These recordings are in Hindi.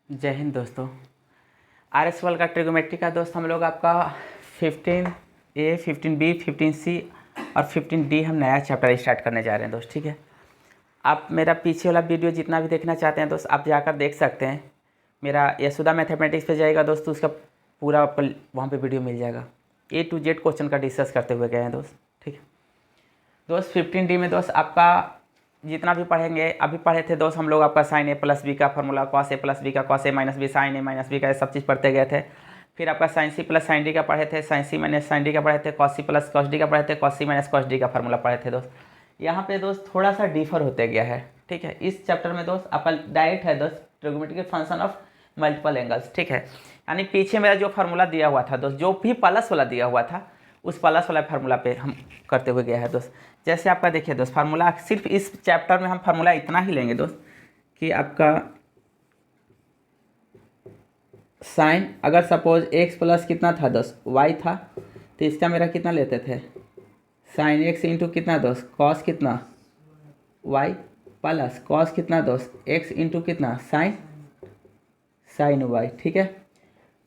जय हिंद दोस्तों। आर एस वर्ल्ड का ट्रिगोमेट्री का दोस्त हम लोग आपका 15A 15B 15C और 15D हम नया चैप्टर स्टार्ट करने जा रहे हैं दोस्त। ठीक है, आप मेरा पीछे वाला वीडियो जितना भी देखना चाहते हैं दोस्त आप जाकर देख सकते हैं। मेरा यशोदा मैथमेटिक्स पे जाएगा दोस्त, तो उसका पूरा आपको वहाँ पे वीडियो मिल जाएगा। A to Z क्वेश्चन का डिस्कस करते हुए गए हैं दोस्त। ठीक है दोस्त, 15D में दोस्त आपका जितना भी पढ़ेंगे, अभी पढ़े थे दोस्त हम लोग आपका साइन ए प्लस बी का formula, cos A plus B का cos A minus B, sine A minus B का, ये सब चीज़ पढ़ते गए थे। फिर आपका sine C plus sine D का पढ़े थे, sine C minus sine D का पढ़े थे, cos C plus cos D का पढ़े थे, cos C minus cos D का फॉर्मूला पढ़े थे दोस्त। यहाँ पे दोस्त थोड़ा सा डिफर होते गया है। ठीक है, इस चैप्टर में दोस्त आपका डायरेक्ट है दोस्त trigonometric function of multiple angles. ठीक है, यानी पीछे मेरा जो फार्मूला दिया हुआ था दोस्त, जो भी प्लस वाला दिया हुआ था उस प्लस वाला फार्मूला पे हम करते हुए गया है दोस्त। जैसे आपका देखिए दोस्त, फार्मूला सिर्फ इस चैप्टर में हम फार्मूला इतना ही लेंगे दोस्त कि आपका साइन, अगर सपोज एक्स प्लस कितना था दोस्त, वाई था, तो इसका मेरा कितना लेते थे, साइन एक्स इंटू कितना दोस्त, कॉस कितना वाई, प्लस कॉस कितना दोस्त, एक्स इंटू कितना साइन साइन वाई। ठीक है,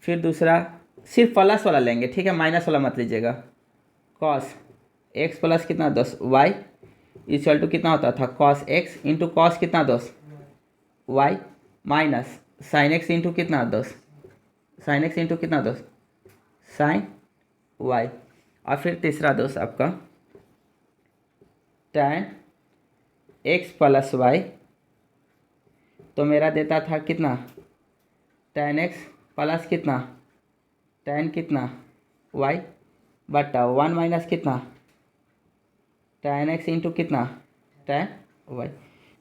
फिर दूसरा सिर्फ प्लस वाला लेंगे। ठीक है, माइनस वाला मत लीजिएगा। कॉस एक्स प्लस कितना दोस्त वाई इक्वल टू कितना होता था, कॉस एक्स इंटू कॉस कितना दोस्त y, minus sine x into कितना दोस्त, साइन एक्स इंटू कितना दोस्त साइन वाई। और फिर तीसरा दोस्त आपका tan एक्स प्लस वाई, तो मेरा देता था कितना, tan एक्स प्लस कितना tan कितना वाई बटा 1 माइनस कितना tan एक्स इंटू कितना tan वाई।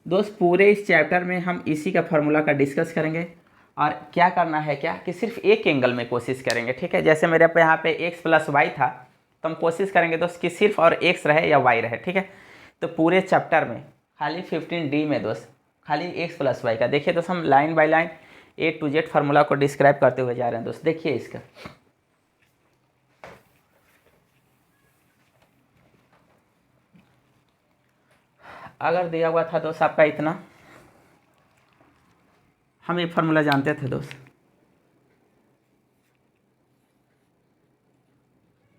दोस्त पूरे इस चैप्टर में हम इसी का फार्मूला का डिस्कस करेंगे और क्या करना है क्या कि सिर्फ एक एंगल में कोशिश करेंगे। ठीक है, जैसे मेरे पे यहाँ पे एक्स प्लस वाई था तो हम कोशिश करेंगे दोस्त कि सिर्फ और एक्स रहे या वाई रहे। ठीक है, तो पूरे चैप्टर में खाली 15D में दोस्त खाली एक्स प्लस वाई का देखिए दोस्त, हम line by line A to Z formula को डिस्क्राइब करते हुए जा रहे हैं दोस्त। देखिए इसका, अगर दिया हुआ था दोस्त आपका इतना, हम एक फार्मूला जानते थे दोस्त,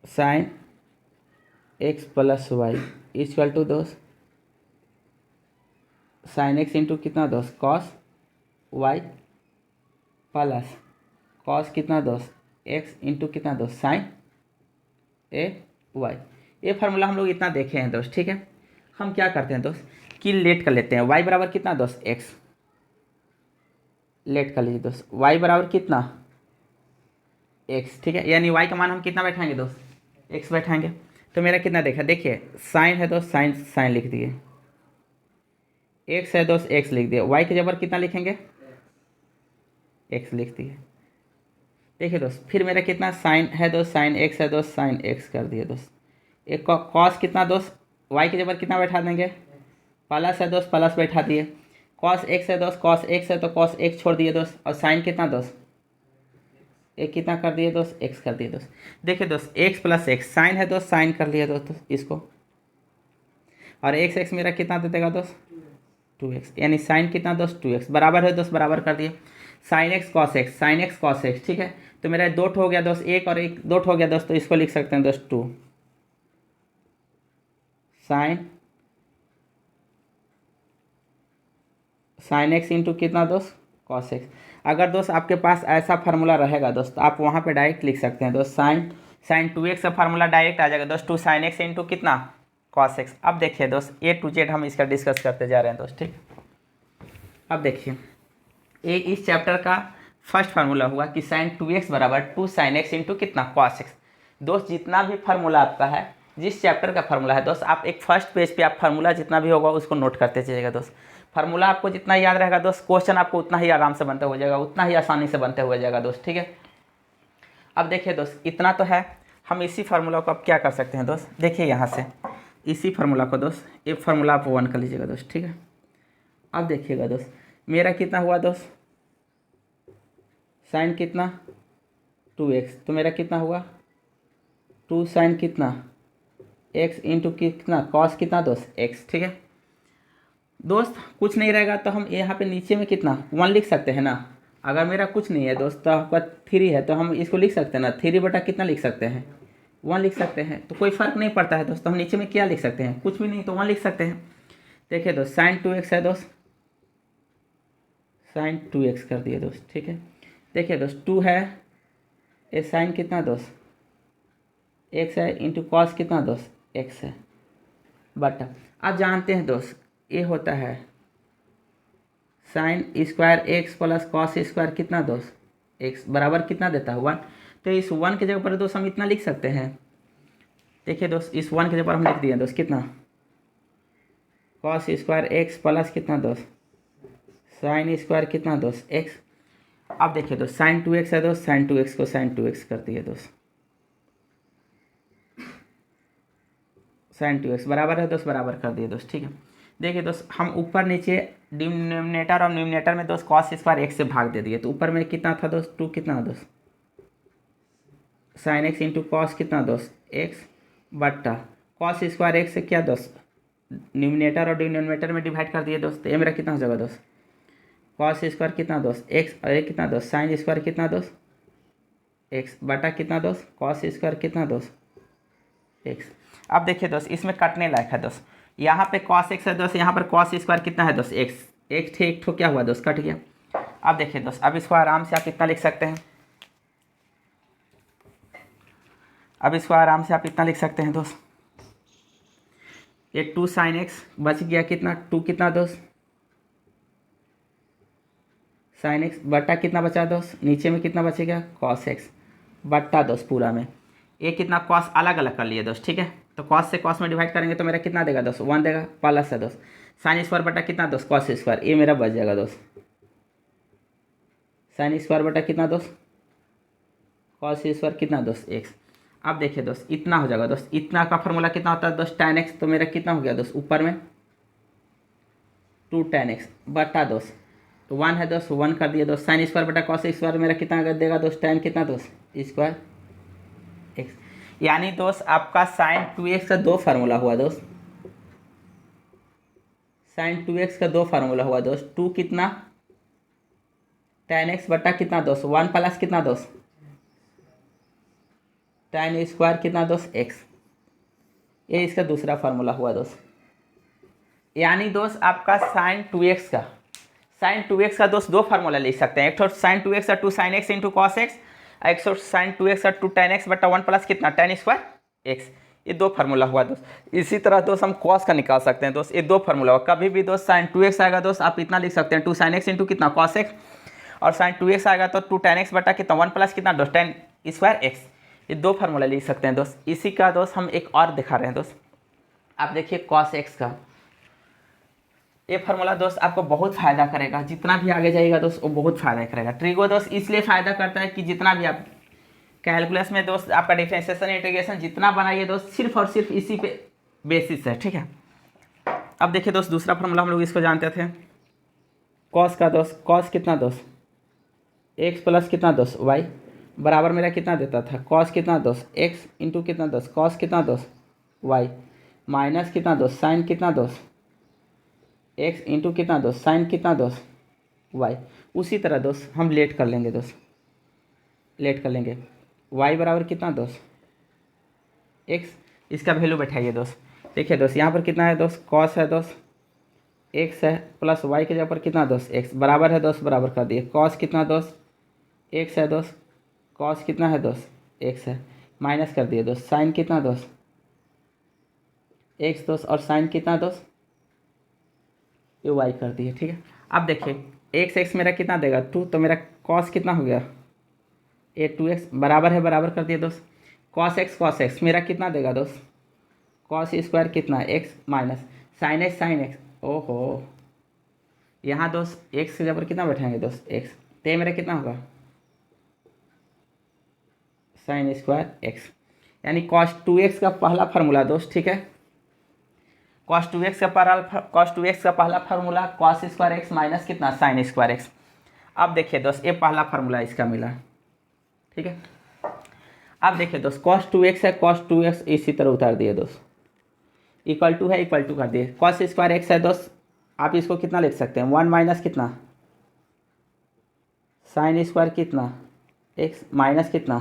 sine x plus y equal to दोस्त साइन एक्स इंटू कितना दोस्त कॉस वाई प्लस कॉस कितना दोस्त एक्स इंटू कितना दोस्त साइन ए वाई। ये फार्मूला हम लोग इतना देखे हैं दोस्त। ठीक है, हम क्या करते हैं दोस्त कि लेट कर लेते हैं, y बराबर कितना दोस्त x, लेट कर लीजिए दोस्त, y बराबर कितना x। ठीक है, यानी y का मान हम कितना बैठाएंगे दोस्त, x बैठाएंगे। तो मेरा कितना देखा, देखिए साइन है दोस्त, साइन साइन लिख दिए, x है दोस्त x लिख दिए, y के जबर कितना लिखेंगे x लिख दिए। देखिए दोस्त फिर मेरा कितना साइन है दोस्त, साइन x है दोस्त, साइन x कर दिए दोस्त। एक कॉस कितना दोस्त, y के जबर कितना बैठा देंगे, प्लस है दोस्त, प्लस बैठा दिए। कॉस एक्स है दोस्त, कॉस एक्स है तो कॉस एक्स छोड़ दिए दोस्त, और साइन कितना दोस्त एक कितना कर दिए दोस्त, एक्स कर दिए दोस्त। देखिए दोस्त एक्स प्लस एक्स, साइन है दोस्त, साइन कर लिया दोस्त इसको, और एक्स एक्स मेरा कितना दे देगा दोस्त 2x, यानी साइन कितना दोस्त 2x बराबर है दोस्त, बराबर कर दिए sine x cos x, sine x cos x. ठीक है, तो मेरा दो हो गया दोस्त, एक और एक दो हो गया दोस्त, तो इसको लिख सकते हैं दोस्त 2 साइन एक्स इंटू कितना दोस्त कॉस एक्स। अगर दोस्त आपके पास ऐसा फार्मूला रहेगा दोस्त आप वहाँ पे डायरेक्ट लिख सकते हैं दोस्त, साइन साइन 2x का फार्मूला डायरेक्ट आ जाएगा दोस्त, 2 साइन एक्स इंटू कितना कॉस एक्स। अब देखिए दोस्त A to Z हम इसका डिस्कस करते जा रहे हैं दोस्त। ठीक, अब देखिए ये इस चैप्टर का फर्स्ट फार्मूला हुआ कि साइन 2x बराबर 2 साइन एक्स इंटू कितना कॉस एक्स। दोस्त जितना भी फार्मूला आपका है, जिस चैप्टर का फार्मूला है दोस्त, आप एक फर्स्ट पेज पे आप फार्मूला जितना भी होगा उसको नोट करते चलिएगा दोस्त। फार्मूला आपको जितना याद रहेगा दोस्त, क्वेश्चन आपको उतना ही आराम से बनता हो जाएगा, उतना ही आसानी से बनते हुए जाएगा दोस्त। ठीक है, अब देखिए दोस्त इतना तो है, हम इसी फार्मूला को अब क्या कर सकते हैं दोस्त, देखिए यहाँ से इसी फार्मूला को दोस्त, एक फार्मूला आप 1 कर लीजिएगा दोस्त। ठीक है, अब देखिएगा दोस्त मेरा कितना हुआ दोस्त, साइन कितना 2x, तो मेरा कितना हुआ 2 साइन कितना x इंटू कितना कॉस कितना दोस्त x। ठीक है दोस्त, कुछ नहीं रहेगा तो हम यहाँ पे नीचे में कितना 1 लिख सकते हैं ना, अगर मेरा कुछ नहीं है दोस्त तो आपका 3 है, तो हम इसको लिख सकते हैं ना, 3 बटा कितना लिख सकते हैं, 1 लिख सकते हैं। तो कोई फ़र्क नहीं पड़ता है दोस्तों, हम नीचे में क्या लिख सकते हैं, कुछ भी नहीं, तो 1 लिख सकते हैं। देखिए दोस्त साइन 2x है दोस्त, साइन 2x कर दिए दोस्त, ठीक है। देखिए दोस्त 2 है, ये साइन कितना दोस्त x है, इंटू कॉस कितना दोस्त x है, बटा आप जानते हैं दोस्त ये होता है sign square x plus cos square कितना दोस्त x बराबर कितना देता है 1। तो इस 1 की जगह पर दोस्त हम इतना लिख सकते हैं। देखिए दोस्त इस 1 की जगह पर हम लिख दिए दोस्त कितना, कॉस स्क्वायर एक्स प्लस कितना दोस्त साइन स्क्वायर कितना दोस्त x। अब देखिए दोस्त साइन 2x है दोस्त, साइन 2x को साइन 2x कर दिए दोस्त, साइन 2x बराबर है दोस्त, बराबर कर दिए दोस्त, ठीक है। देखिए दोस्त हम ऊपर नीचे डिनोमिनेटर और न्यूमिनेटर में दोस्त कॉस स्क्वायर एक्स से भाग दे दिए, तो ऊपर में कितना था दोस्त 2 कितना दोस्त साइन एक्स इंटू कॉस कितना दोस्त एक्स, बट्टा कॉस स्क्वायर एक्स से क्या दोस्त न्यूमिनेटर और डिनोमिनेटर में डिवाइड कर दिए दोस्त। ये मेरा कितना हो जाएगा दोस्त कॉस स्क्वायर कितना दोस्त एक्स, और ये कितना दोस्त साइन स्क्वायर कितना दोस्त एक्स, बटा कितना दोस्त कॉस स्क्वायर कितना दोस्त एक्स। अब देखिए दोस्त इसमें कटने लायक है दोस्त, यहाँ पे कॉस एक्स है दोस्त, यहाँ पर कॉस स्क्वायर कितना है दोस्त एक्स, एक ठो क्या हुआ दोस्त कट गया। अब देखिए दोस्त अब इसको आराम से आप इतना लिख सकते हैं, अब इसको आराम से आप इतना लिख सकते हैं दोस्त, ये 2 साइन एक्स बच गया कितना 2 कितना दोस्त साइन एक्स, बटा कितना बचा दोस्त नीचे में कितना बचेगा कॉस एक्स, बट्टा दोस्त पूरा में ये कितना कॉस अलग अलग कर लिए दोस्त, ठीक है। तो कॉस से कॉस में डिवाइड करेंगे तो मेरा कितना देगा दोस्त 1 देगा, प्लस है दोस्त साइन स्क्वायर बटा कितना दोस्त कॉस स्क्वायर, ये मेरा बच जाएगा दोस्त साइन स्क्वायर बटा कितना दोस्त कॉस स्क्वायर कितना दोस्त एक्स। अब देखिए दोस्त इतना हो जाएगा दोस्त, इतना का फॉर्मूला कितना होता है दोस्त tan x, तो मेरा कितना हो गया दोस्त ऊपर में 2 tan x बटा दोस्त तो 1 है दोस्त 1 कर दिए दोस्त, साइन स्क्वायर बटा कॉस स्क्वायर मेरा कितना देगा दोस्त tan कितना दोस्त स्क्वायर एक्स। यानी दोस्त आपका साइन 2x का 2 फार्मूला हुआ दोस्त, साइन 2x का 2 फार्मूला हुआ दोस्त, 2 कितना tan x बटा कितना दोस्त 1 प्लस कितना दोस्त tan स्क्वायर कितना दोस्त एक्स, ये इसका दूसरा फार्मूला हुआ दोस्त। यानी दोस्त आपका साइन 2x का दोस्त 2 फार्मूला लिख सकते हैं, एक तो साइन 2x का 2 sign x into cos x, एक तो साइन 2x का 2 tan x बटा 1 प्लस कितना tan स्क्वायर एक्स, ये 2 फार्मूला हुआ दोस्त। इसी तरह दोस्त हम कॉस का निकाल सकते हैं दोस्त, ये 2 फार्मूला हुआ। कभी भी दोस्त साइन 2x आएगा दोस्त आप इतना लिख सकते हैं 2 साइन एक्स इंटू कितना कॉस एक्स, और साइन 2x आएगा तो 2 tan x बटा कितना 1 प्लस कितना दोस्त tan स्क्वायर एक्स, ये 2 फार्मूला लिख सकते हैं दोस्त। इसी का दोस्त हम एक और दिखा रहे हैं दोस्त, आप देखिए कॉस एक्स का ये फार्मूला दोस्त आपको बहुत फ़ायदा करेगा, जितना भी आगे जाएगा दोस्त वो बहुत फ़ायदा करेगा। ट्रिगो दोस्त इसलिए फ़ायदा करता है कि जितना भी आप कैलकुलस में दोस्त आपका डिफरेंशिएशन इंटीग्रेशन जितना बनाइए दोस्त सिर्फ और सिर्फ इसी पे बेसिस है, ठीक है। अब देखिए दोस्त दूसरा फार्मूला हम लोग इसको जानते थे कॉस का दोस्त, कॉस कितना दोस्त एक्स प्लस कितना दोस्त वाई बराबर मेरा कितना देता था कॉस कितना दोस्त एक्स इंटू कितना दोस्त कॉस कितना दोस्त वाई, माइनस कितना दोस्त साइन कितना दोस्त एक्स इंटू कितना दोस्त साइन कितना दोस्त वाई। उसी तरह दोस्त हम लेट कर लेंगे दोस्त, लेट कर लेंगे वाई बराबर कितना दोस्त एक्स, इसका वैल्यू बैठाइए दोस्त। देखिए दोस्त यहाँ पर कितना है दोस्त कॉस है दोस्त एक्स है प्लस वाई के जगह पर कितना दोस्त एक्स बराबर है दोस्त, बराबर कर दिए कॉस कितना दोस्त एक्स है दोस्त कॉस कितना है दोस्त एक्स है, माइनस कर दिए दोस्त साइन कितना दोस्त एक्स दोस्त और साइन कितना दोस्त ये वाई कर दिए, ठीक है। अब देखिए एक्स एक्स मेरा कितना देगा 2, तो मेरा कॉस कितना हो गया ये 2x बराबर है, बराबर कर दिए दोस्त कॉस एक्स मेरा कितना देगा दोस्त कॉस स्क्वायर कितना एक्स माइनस साइन एक्स ओहो यहाँ दोस्त एक्स की जगह पर कितना बैठाएंगे दोस्त एक्स, तो ये मेरा कितना होगा साइन स्क्वायर एक्स। यानी कॉस 2x का पहला फार्मूला दोस्त, ठीक है, कॉस 2x का पहला formula cos square x minus कितना साइन स्क्वायर एक्स। अब देखिए दोस्त ये पहला फार्मूला इसका मिला, ठीक है। अब देखिए दोस्त कॉस 2x है, कॉस 2x इसी तरह उतार दिए दोस्त, इक्वल टू है इक्वल टू कर दिए, कॉस स्क्वायर एक्स है दोस्त आप इसको कितना लिख सकते हैं 1 माइनस कितना साइन स्क्वायर कितना एक्स माइनस कितना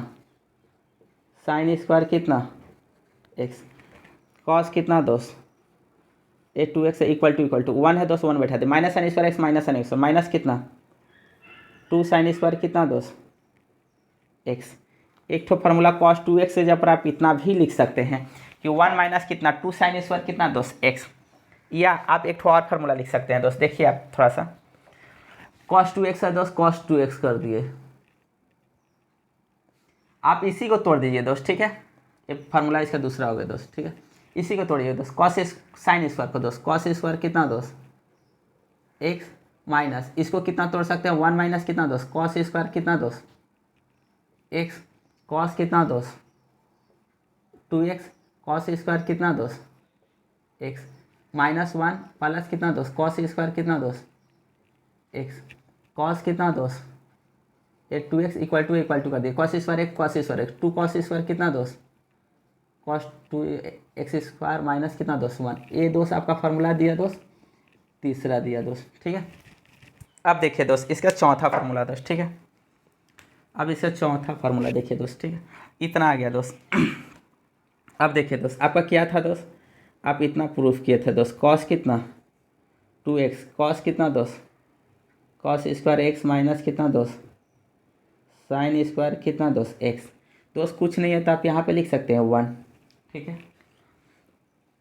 साइन स्क्वायर कितना एक्स कॉस कितना दोस्त ए 2x इक्वल टू 1 है दोस्त 1 बैठा दे minus sine square x minus sine X minus कितना 2 साइन स्क्वायर कितना दोस्त एक्स। एक तो फार्मूला कॉस 2x से जब आप इतना भी लिख सकते हैं कि 1 माइनस कितना 2 साइन स्क्वायर कितना दोस्त एक्स। या आप एक और फार्मूला लिख सकते हैं दोस्त, देखिए आप थोड़ा सा कॉस 2x है दोस्त कॉस 2x कर दिए, आप इसी को तोड़ दीजिए दोस्त, ठीक है। ये फार्मूला इसका दूसरा हो गया दोस्त, ठीक है। इसी को तोड़िए दोस्त कॉस साइन स्क्वायर को दोस्त कॉस स्क्वायर कितना दोस्त एक्स माइनस इसको कितना तोड़ सकते हैं 1 माइनस कितना दोस्त कॉस स्क्वायर कितना दोस्त एक्स कॉस कितना दोस्त 2x कॉस स्क्वायर कितना दोस्त एक्स माइनस 1 प्लस कितना दोस्त कॉस स्क्वायर कितना दोस्त एक्स कॉस कितना दोस्त ये 2x इक्वल टू कर दिए कॉस स्क्वायर एक कॉस स्क्वायर एक 2 कॉस स्क्वायर कितना दोस्त कॉस 2x स्क्वायर माइनस कितना दोस्त 1। ये दोस्त आपका फार्मूला दिया दोस्त, तीसरा दिया दोस्त, ठीक है। अब देखिए दोस्त इसका चौथा फार्मूला दोस्त, ठीक है। अब इसका चौथा फार्मूला देखिए दोस्त, ठीक है। इतना आ गया दोस्त। अब देखिए दोस्त आपका क्या था दोस्त, आप इतना प्रूफ किए थे दोस्त कॉस कितना 2x कॉस कितना दोस्त कॉस स्क्वायर एक्स माइनस कितना दोस्त साइन स्क्वायर कितना दोस्त एक्स। दोस्त कुछ नहीं है तो आप यहाँ पे लिख सकते हैं 1, ठीक है।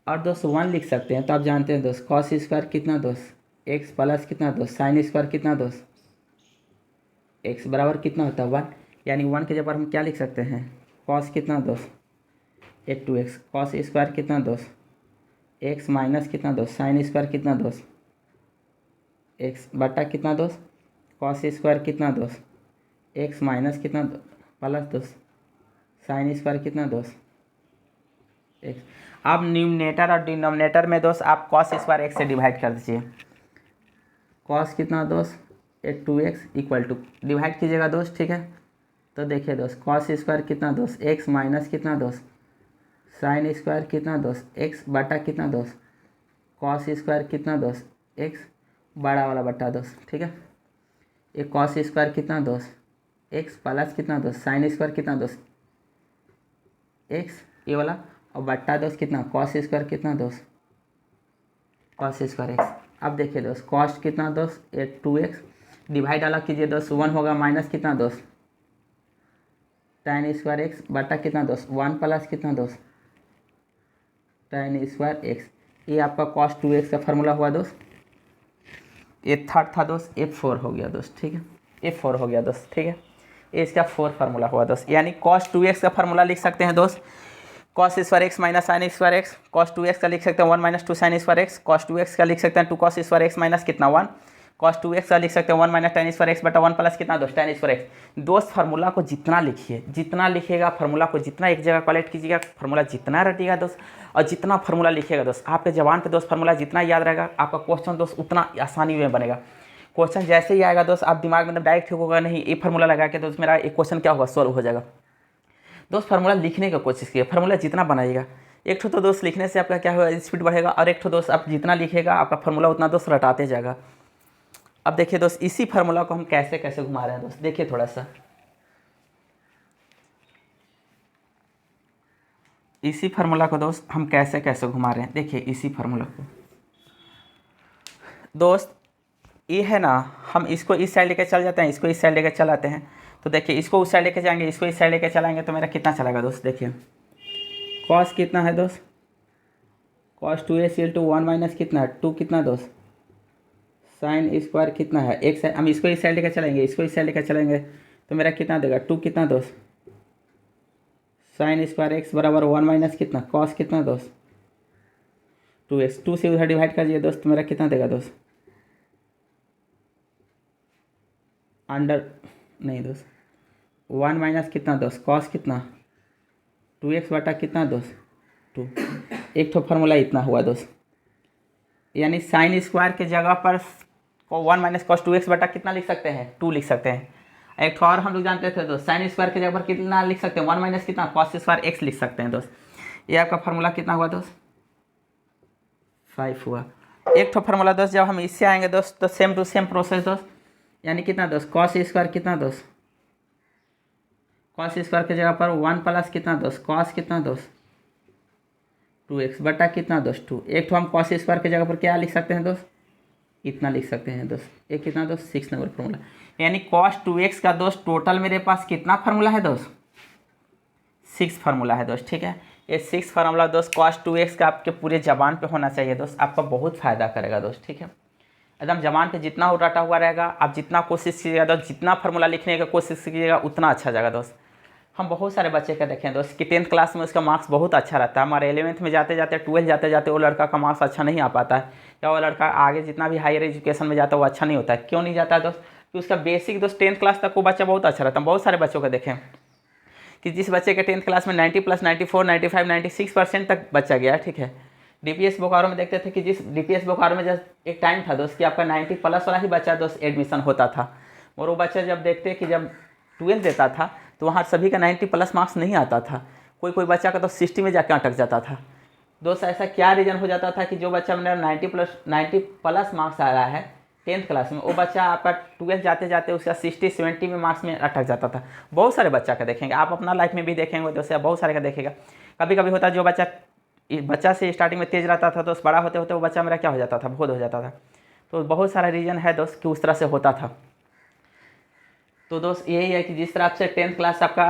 और दोस्त 1 लिख सकते हैं तो आप जानते हैं दोस्त कॉस स्क्वायर कितना दोस्त एक्स प्लस कितना दोस्त साइन स्क्वायर कितना दोस्त एक्स बराबर कितना होता है 1। यानी 1 के जगह हम क्या लिख सकते हैं कॉस कितना दोस्त ए 2x कॉस स्क्वायर कितना दोस्त एक्स माइनस कितना दोस्त साइन स्क्वायर कितना दोस्त एक्स बटा कितना दोस्त कॉस स्क्वायर कितना दोस्त एक्स माइनस कितना प्लस दोस्त साइन स्क्वायर कितना दोस्त एक्स। अब न्यूमरेटर और डिनोमिनेटर में दोस्त आप कॉस स्क्वायर एक्स से डिवाइड कर दीजिए कॉस कितना दोस्त ए 2x इक्वल टू डिवाइड कीजिएगा दोस्त, ठीक है। तो देखिए दोस्त कॉस स्क्वायर कितना दोस्त एक्स माइनस कितना दोस्त साइन स्क्वायर कितना दोस्त एक्स बटा कितना दोस्त कॉस स्क्वायर कितना दोस्त एक्स बड़ा वाला बटा दोस्त, ठीक है। ये कॉस स्क्वायर कितना दोस्त एक्स प्लस कितना दोस्त साइन स्क्वायर कितना दोस्त एक्स ये वाला और बट्टा दोस्त कितना कॉस स्क्वायर कितना दोस्त कॉस स्क्वायर एक्स। अब देखिए दोस्त कॉस्ट कितना दोस्त ये 2x डिवाइड अलग कीजिए दोस्त 1 होगा माइनस कितना दोस्त tan स्क्वायर एक्स बटा कितना दोस्त 1 प्लस कितना दोस्त tan स्क्वायर एक्स। ये आपका कॉस 2x का फार्मूला हुआ दोस्त। ये थर्ड था दोस्त ये 4 हो गया दोस्त, ठीक है। ये 4 हो गया दोस्त, ठीक है। ये इसका 4 फार्मूला हुआ दोस्त। यानी कॉस 2x का फार्मूला लिख सकते हैं दोस्त cos square x minus sine square x cos 2x का लिख सकते हैं 1 minus 2 sign square x cos 2x का लिख सकते हैं 2 कॉस स्क्वायर एक्स माइनस कितना 1 कॉस 2x का लिख सकते हैं 1 माइनस tan स्क्वायर एक्स बटा 1 प्लस कितना दोस्त tan स्क्वायर एक्स। दोस्त फार्मूला को जितना लिखिए जितना लिखिएगा फार्मूला को जितना एक जगह कलेक्ट कीजिएगा फार्मूला जितना रटिएगा दोस्त और जितना फार्मूला लिखिएगा दोस्त आपके जबान पे दोस्त फार्मूला जितना याद रहेगा आपका क्वेश्चन दोस्त उतना आसानी में बनेगा। क्वेश्चन जैसे ही आएगा दोस्त आप दिमाग में डायरेक्ट ठीक होगा नहीं ये फार्मूला लगा के दोस्त मेरा एक क्वेश्चन क्या होगा सॉल्व हो जाएगा। दोस्त फार्मूला लिखने का कोशिश कीजिए फार्मूला जितना बनाइएगा एक तो दोस्त लिखने से आपका क्या होगा स्पीड बढ़ेगा और एक तो दोस्त आप जितना लिखेगा आपका फार्मूला उतना दोस्त रटाते जाएगा। अब देखिए दोस्त इसी फार्मूला को हम कैसे कैसे घुमा रहे हैं दोस्त देखिए थोड़ा सा इसी फार्मूला को दोस्त हम कैसे कैसे घुमा रहे हैं देखिए इसी फार्मूला को दोस्त ये है ना हम इसको इस साइड लेके चल जाते हैं इसको इस साइड लेके चल आते हैं तो देखिए इसको उस साइड लेके जाएंगे इसको इस साइड लेके चलाएंगे तो मेरा कितना चलेगा दोस्त देखिए कॉस कितना है दोस्त कॉस 2a = 1 माइनस कितना 2 कितना दोस्त साइन स्क्वायर कितना है एक साइड हम इसको इस साइड लेकर चलेंगे इसको इस साइड लेकर चलेंगे तो मेरा कितना देगा 2 कितना दोस्त साइन स्क्वायर एक्स बराबर 1 माइनस कितना कॉस कितना दोस्त 2x 2 से उधर डिवाइड कर दिए दोस्त तो मेरा कितना देगा दोस्त अंडर नहीं दोस्त 1 माइनस कितना दोस्त कॉस कितना 2x बटा कितना दोस्त 2। एक तो फार्मूला इतना हुआ दोस्त यानी साइन स्क्वायर के जगह पर 1 माइनस कॉस 2x बटा कितना लिख सकते हैं 2 लिख सकते हैं। एक तो और हम लोग जानते थे दोस्त साइन स्क्वायर के जगह पर कितना लिख सकते हैं 1 माइनस कितना कॉस स्क्वायर x लिख सकते हैं दोस्त। ये आपका फार्मूला कितना हुआ दोस्त 5 हुआ। एक तो फार्मूला दोस्त जब हम इससे आएंगे दोस्त तो सेम टू सेम प्रोसेस दोस्त यानी कितना दोस्त, कॉस स्क्वायर कितना दोस्त, कॉस स्क्वायर की जगह पर 1 प्लस कितना दोस्त, कॉस कितना दोस्त 2x बटा कितना दोस्त 2। एक तो हम कॉस स्क्वायर की जगह पर क्या लिख सकते हैं दोस्त, इतना लिख सकते हैं दोस्त। एक कितना दोस्त 6 नंबर फॉर्मूला, यानी कॉस 2x का दोस्त टोटल मेरे पास कितना फार्मूला है दोस्त, 6 फार्मूला है दोस्त। ठीक है, ये 6 फार्मूला दोस्त कॉस 2x का आपके पूरे जबान पे होना चाहिए दोस्त, आपका बहुत फ़ायदा करेगा दोस्त। ठीक है, एकदम जबान पे जितना हो रटा हुआ रहेगा, आप जितना कोशिश कीजिएगा दोस्त, जितना फार्मूला लिखने का कोशिश कीजिएगा उतना अच्छा जाएगा दोस्त। हम बहुत सारे बच्चे का देखें दोस्त कि 10th क्लास में उसका मार्क्स बहुत अच्छा रहता है, हमारे 11th में जाते जाते 12 जाते जाते वो लड़का का मार्क्स अच्छा नहीं आ पाता है, या वो लड़का आगे जितना भी हायर एजुकेशन में जाता है वो अच्छा नहीं होता है। क्यों नहीं जाता है दोस्त, कि उसका बेसिक दोस्त 10th क्लास तक वो बच्चा बहुत अच्छा रहता है। बहुत सारे बच्चों को देखें कि जिस बच्चे के 10th क्लास में 90 प्लस 94 95 96% तक बच्चा गया। ठीक है, डीपीएस बोकारो में देखते थे कि जिस डीपीएस बोकारो में जब एक टाइम था दोस्त कि आपका 90 प्लस वाला ही बच्चा दोस्त एडमिशन होता था, और वो बच्चा जब देखते कि जब 12 देता था तो वहाँ सभी का 90 प्लस मार्क्स नहीं आता था, कोई कोई बच्चा का तो 60 में जाकर अटक जाता था दोस्त। ऐसा क्या रीज़न हो जाता था कि जो बच्चा मेरा 90 प्लस मार्क्स आ रहा है 10th क्लास में, वो बच्चा आपका 12 जाते जाते उसका 60 70 में मार्क्स में अटक जाता था। बहुत सारे बच्चा का देखेंगे आप, अपना लाइफ में भी देखेंगे दोस्त, बहुत सारे का देखेगा। कभी कभी होता है जो बच्चा से स्टार्टिंग में तेज़ रहता था दोस्त, बड़ा होते होते वो बच्चा मेरा क्या हो जाता था, बहुत हो जाता था। तो बहुत सारा रीज़न है दोस्त कि उस तरह से होता था। तो दोस्त यही है कि जिस तरह से 10th क्लास आपका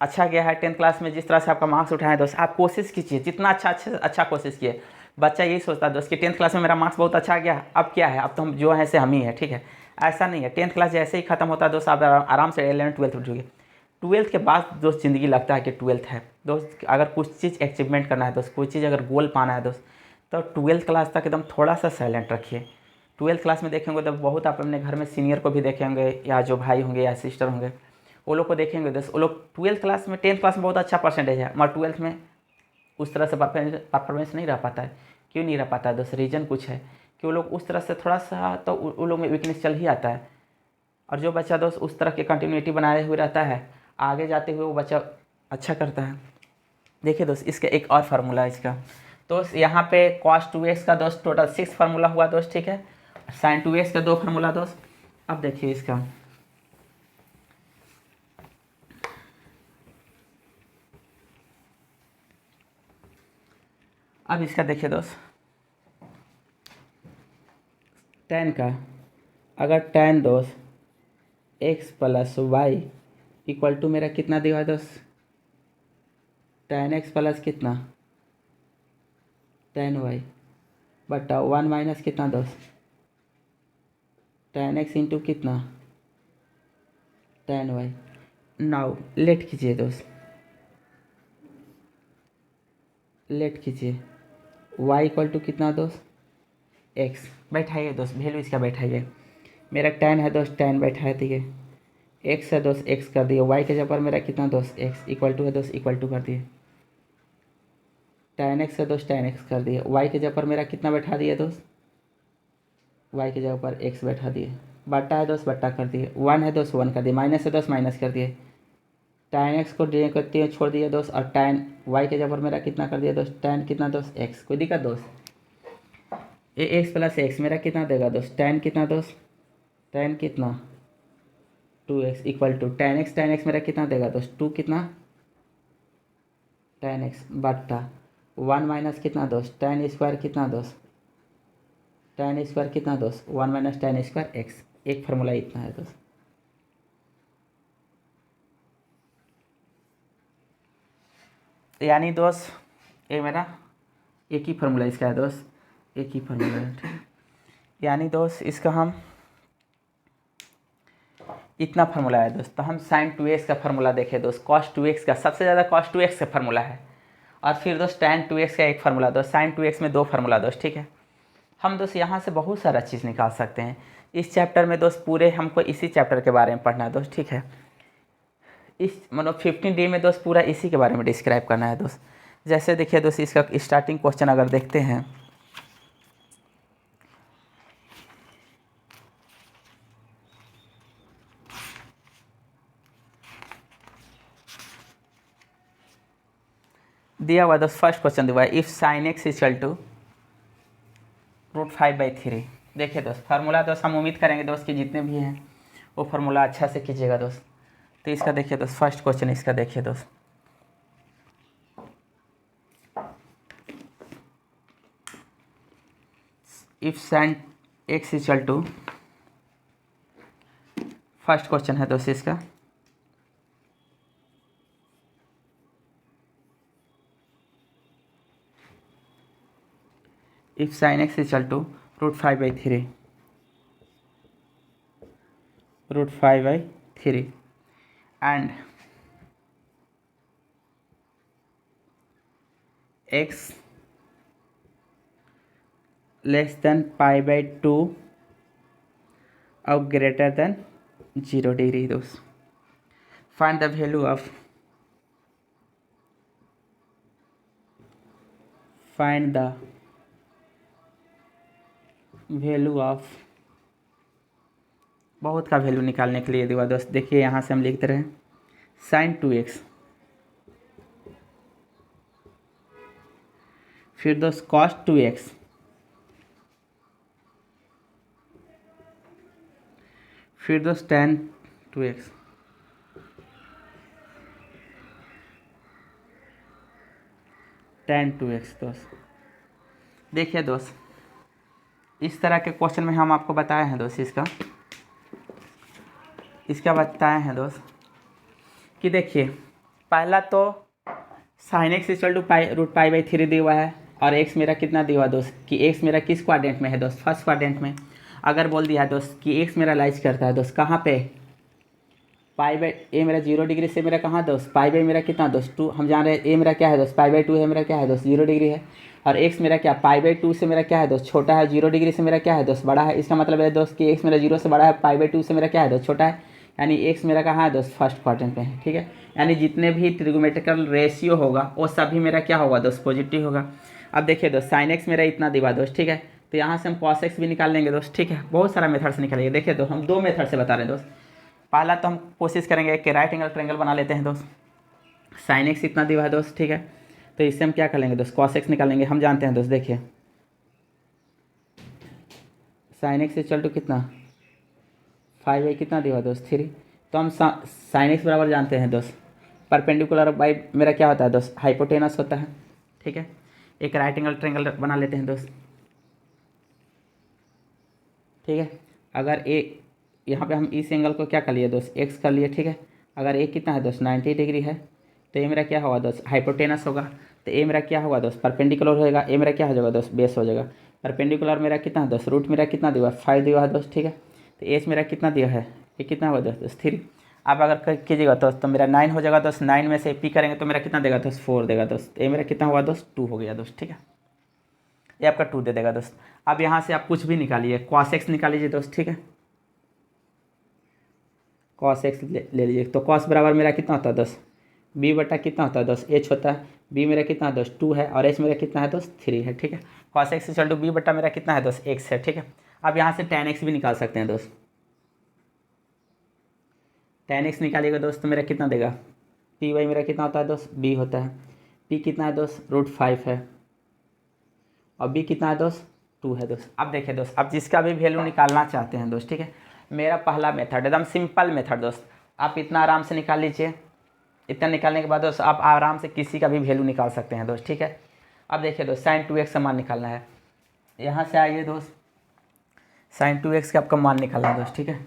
अच्छा गया है, 10th क्लास में जिस तरह से आपका मार्क्स उठाए दोस्त, आप कोशिश कीजिए जितना अच्छा कोशिश किए। बच्चा यही सोचता है दोस्त कि 10th क्लास में मेरा मार्क्स बहुत अच्छा गया, अब क्या है, अब तो हम जो है से हम ही है। ठीक है, ऐसा नहीं है। 10th क्लास जैसे ही खत्म होता है दोस्त, आप आराम से 11th 12th उठोगे। 12th के बाद दोस्त ज़िंदगी लगता है कि 12th है दोस्त, अगर कुछ चीज़ अचीवमेंट करना है दोस्त, कोई चीज़ अगर गोल पाना है दोस्त, तो 12th क्लास तक एकदम थोड़ा सा साइलेंट रखिए। 12th क्लास में देखेंगे तो बहुत आप अपने घर में सीनियर को भी देखेंगे, या जो भाई होंगे या सिस्टर होंगे वो लोग को देखेंगे दोस्त, वो लोग 12th क्लास में 10th क्लास में बहुत अच्छा परसेंटेज है, मगर 12th में उस तरह से परफॉर्मेंस नहीं रह पाता है। क्यों नहीं रह पाता है दोस्त, रीज़न कुछ है कि वो लोग उस तरह से थोड़ा सा तो उन लोग में वीकनेस चल ही आता है। और जो बच्चा दोस्त उस तरह की कंटिन्यूटी बनाए हुए रहता है, आगे जाते हुए वो बच्चा अच्छा करता है। देखिए दोस्त, इसका एक और फार्मूला है इसका दोस्त, यहाँ पे cos 2x का दोस्त टोटल 6 फार्मूला हुआ दोस्त। ठीक है, sin 2x का 2 फार्मूला दोस्त। अब देखिए इसका, अब इसका देखिए दोस्त, tan का अगर tan दोस्त x plus y equal to मेरा कितना दिया दोस्त, tan x प्लस कितना tan y बटा 1 माइनस कितना दोस्त tan x इंटू कितना tan y। नाउ लेट कीजिए दोस्त, लेट कीजिए y इक्वल टू कितना दोस्त x, बैठाइए दोस्त वैल्यू इसका बैठाइए। मेरा tan है दोस्त, tan बैठा दिए, x है दोस्त x कर दिए, y के जगह पर मेरा कितना दोस्त x इक्वल टू है दोस्त, इक्वल टू कर दिए। tan x है दोस्त tan x कर दिए, y के जगह पर मेरा कितना बैठा दिए दोस्त, y के जगह पर x बैठा दिए, बट्टा है दोस्त बट्टा कर दिए, 1 है दोस्त 1 कर दिए, माइनस है दोस्त माइनस कर दिए। tan x को डे करते हैं छोड़ दिए दोस्त, और tan y के जगह पर मेरा कितना कर दिया दोस्त, tan कितना दोस्त x। कोई दिक्कत दोस्त, ये x प्लस एक्स मेरा कितना देगा दोस्त, tan कितना दोस्त tan कितना 2x equal to tan x मेरा कितना देगा दोस्त 2 कितना tan x बट्टा 1 माइनस कितना दोस्त tan स्क्वायर कितना दोस्त tan स्क्वायर कितना दोस्त 1 माइनस tan स्क्वायर x। एक फार्मूला इतना है दोस्त। यानी दोस्त ये मेरा एक ही फार्मूला इसका है दोस्त, एक ही फार्मूला है। ठीक है, यानी दोस्त इसका हम इतना फार्मूला है दोस्त। तो हम sin 2x का फार्मूला देखें दोस्त, cos 2x का सबसे ज़्यादा cos 2x का फार्मूला है, और फिर दोस्त tan 2x का एक फार्मूला दोस्त, sin 2x में 2 फार्मूला दोस्त। ठीक है, हम दोस्त यहाँ से बहुत सारा चीज़ निकाल सकते हैं। इस चैप्टर में दोस्त पूरे हमको इसी चैप्टर के बारे में पढ़ना है दोस्त। ठीक है, इस मतलब 15D में दोस्त पूरा इसी के बारे में डिस्क्राइब करना है दोस्त। जैसे देखिए दोस्त, इसका स्टार्टिंग क्वेश्चन अगर देखते हैं, दिया हुआ दोस्त फर्स्ट क्वेश्चन दिया हुआ है, if sine x equal to √5/3। देखिए दोस्त फार्मूला दोस्त हम उम्मीद करेंगे दोस्त कि जितने भी हैं वो फार्मूला अच्छा से कीजिएगा दोस्त। तो इसका देखिए दोस्त, फर्स्ट क्वेश्चन इसका देखिए दोस्त, if sin x equal to, first question है दोस्त इसका, if sin x equal to √5/3, √5/3 and x less than π/2 और greater than 0 degree दोस्त, find the value of बहुत का वैल्यू निकालने के लिए दिया दोस्त। देखिए यहाँ से हम लिखते रहे sin 2x, फिर दोस्त cos 2x, फिर दोस्त tan 2x, दोस्त। देखिए दोस्त, इस तरह के क्वेश्चन में हम आपको बताए हैं दोस्त, इसका बताए हैं दोस्त कि देखिए पहला तो sin x इक्वल टू √π/3 दिया हुआ है, और x मेरा कितना दिया हुआ दोस्त कि x मेरा किस क्वाड्रेंट में है दोस्त, फर्स्ट क्वाड्रेंट में। अगर बोल दिया है दोस्त कि x मेरा लाइज करता है दोस्त कहाँ पे, a मेरा 0 डिग्री से मेरा कहाँ दोस्त, π/, मेरा कितना दोस्त 2, हम जान रहे हैं a मेरा क्या है दोस्त π/2 है, मेरा क्या है दोस्त 0 डिग्री है, और x मेरा क्या π/2 से मेरा क्या है दोस्त छोटा है, 0 डिग्री से मेरा क्या है दोस्त बड़ा है। इसका मतलब है दोस्त कि x मेरा 0 से बड़ा है, π/2 से मेरा क्या है दोस्त छोटा है, यानी x मेरा कहाँ है दोस्त फर्स्ट क्वाड्रेंट में है। ठीक है, यानी जितने भी ट्रिगोमेट्रिकल रेशियो होगा वो सभी मेरा क्या होगा दोस्त पॉजिटिव होगा। अब देखिए दोस्त sin x मेरा इतना दिया दोस्त, ठीक है, तो यहाँ से हम cos x भी निकाल लेंगे दोस्त। ठीक है, बहुत सारा मेथड से निकालेंगे। देखिए दोस्त, हम 2 मेथड से बता रहे हैं दोस्त। पहला तो हम कोशिश करेंगे कि राइट एंगल ट्रायंगल बना लेते हैं दोस्त। sin x इतना दिया है दोस्त, ठीक है, तो इससे हम क्या कर लेंगे दोस्त cos x निकालेंगे। हम जानते हैं दोस्त, देखिए sin x इक्वल टू कितना 5/, कितना दिया है दोस्त 3, तो हम sin x बराबर जानते हैं दोस्त परपेंडिकुलर बाई मेरा क्या होता है दोस्त हाइपोटेनस होता है। ठीक है, एक राइट एंगल ट्रायंगल बना लेते हैं दोस्त। ठीक है, अगर ए यहाँ पे हम इस एंगल को क्या कर लिए दोस्त x कर लिए। ठीक है, अगर a कितना है दोस्त 90 डिग्री है, तो ये मेरा क्या होगा दोस्त हाइपोटेनस होगा, तो ए मेरा क्या होगा दोस्त परपेंडिकुलर होगा, ए मेरा क्या हो जाएगा दोस्त बेस हो जाएगा। परपेंडिकुलर मेरा कितना है दोस्त, रूट मेरा कितना दिया 5 दिया है दोस्त। ठीक है, तो एच मेरा कितना दिया है, ये कितना होगा दोस्त 3। आप अगर कीजिएगा तो मेरा 9 हो जाएगा दोस्त। 9 में से पी करेंगे तो मेरा कितना देगा दोस्त 4 देगा दोस्त। ये मेरा कितना हुआ दोस्त 2 हो गया दोस्त। ठीक है, ये आपका 2 दे देगा दोस्त। अब यहाँ से आप कुछ भी निकालिए, cos x निकाल लीजिए दोस्त। ठीक है, cos x ले लीजिए, तो cos बराबर मेरा कितना होता है दोस्त b बटा कितना होता है दोस्त h होता है। b मेरा कितना है दोस्त 2 है, और h मेरा कितना है दोस्त 3 है। ठीक है, cos x equal to b बटा मेरा कितना है दोस्त x है। ठीक है, अब यहाँ से tan x भी निकाल सकते हैं दोस्त। tan x निकालिएगा दोस्त तो मेरा कितना देगा, पी वाई मेरा कितना होता है दोस्त b होता है। p कितना है दोस्त √5 है, और b कितना है दोस्त 2 है दोस्त। अब देखिए दोस्त, अब जिसका भी वैल्यू निकालना चाहते हैं दोस्त, ठीक है, मेरा पहला मेथड एकदम सिंपल मेथड दोस्त, आप इतना आराम से निकाल लीजिए। इतना निकालने के बाद दोस्त आप आराम से किसी का भी वैल्यू निकाल सकते हैं दोस्त। ठीक है, अब देखिए दोस्त sin 2x का मान निकालना है। यहाँ से आइए दोस्त, sin 2x का आपका मान निकालना है दोस्त। ठीक है,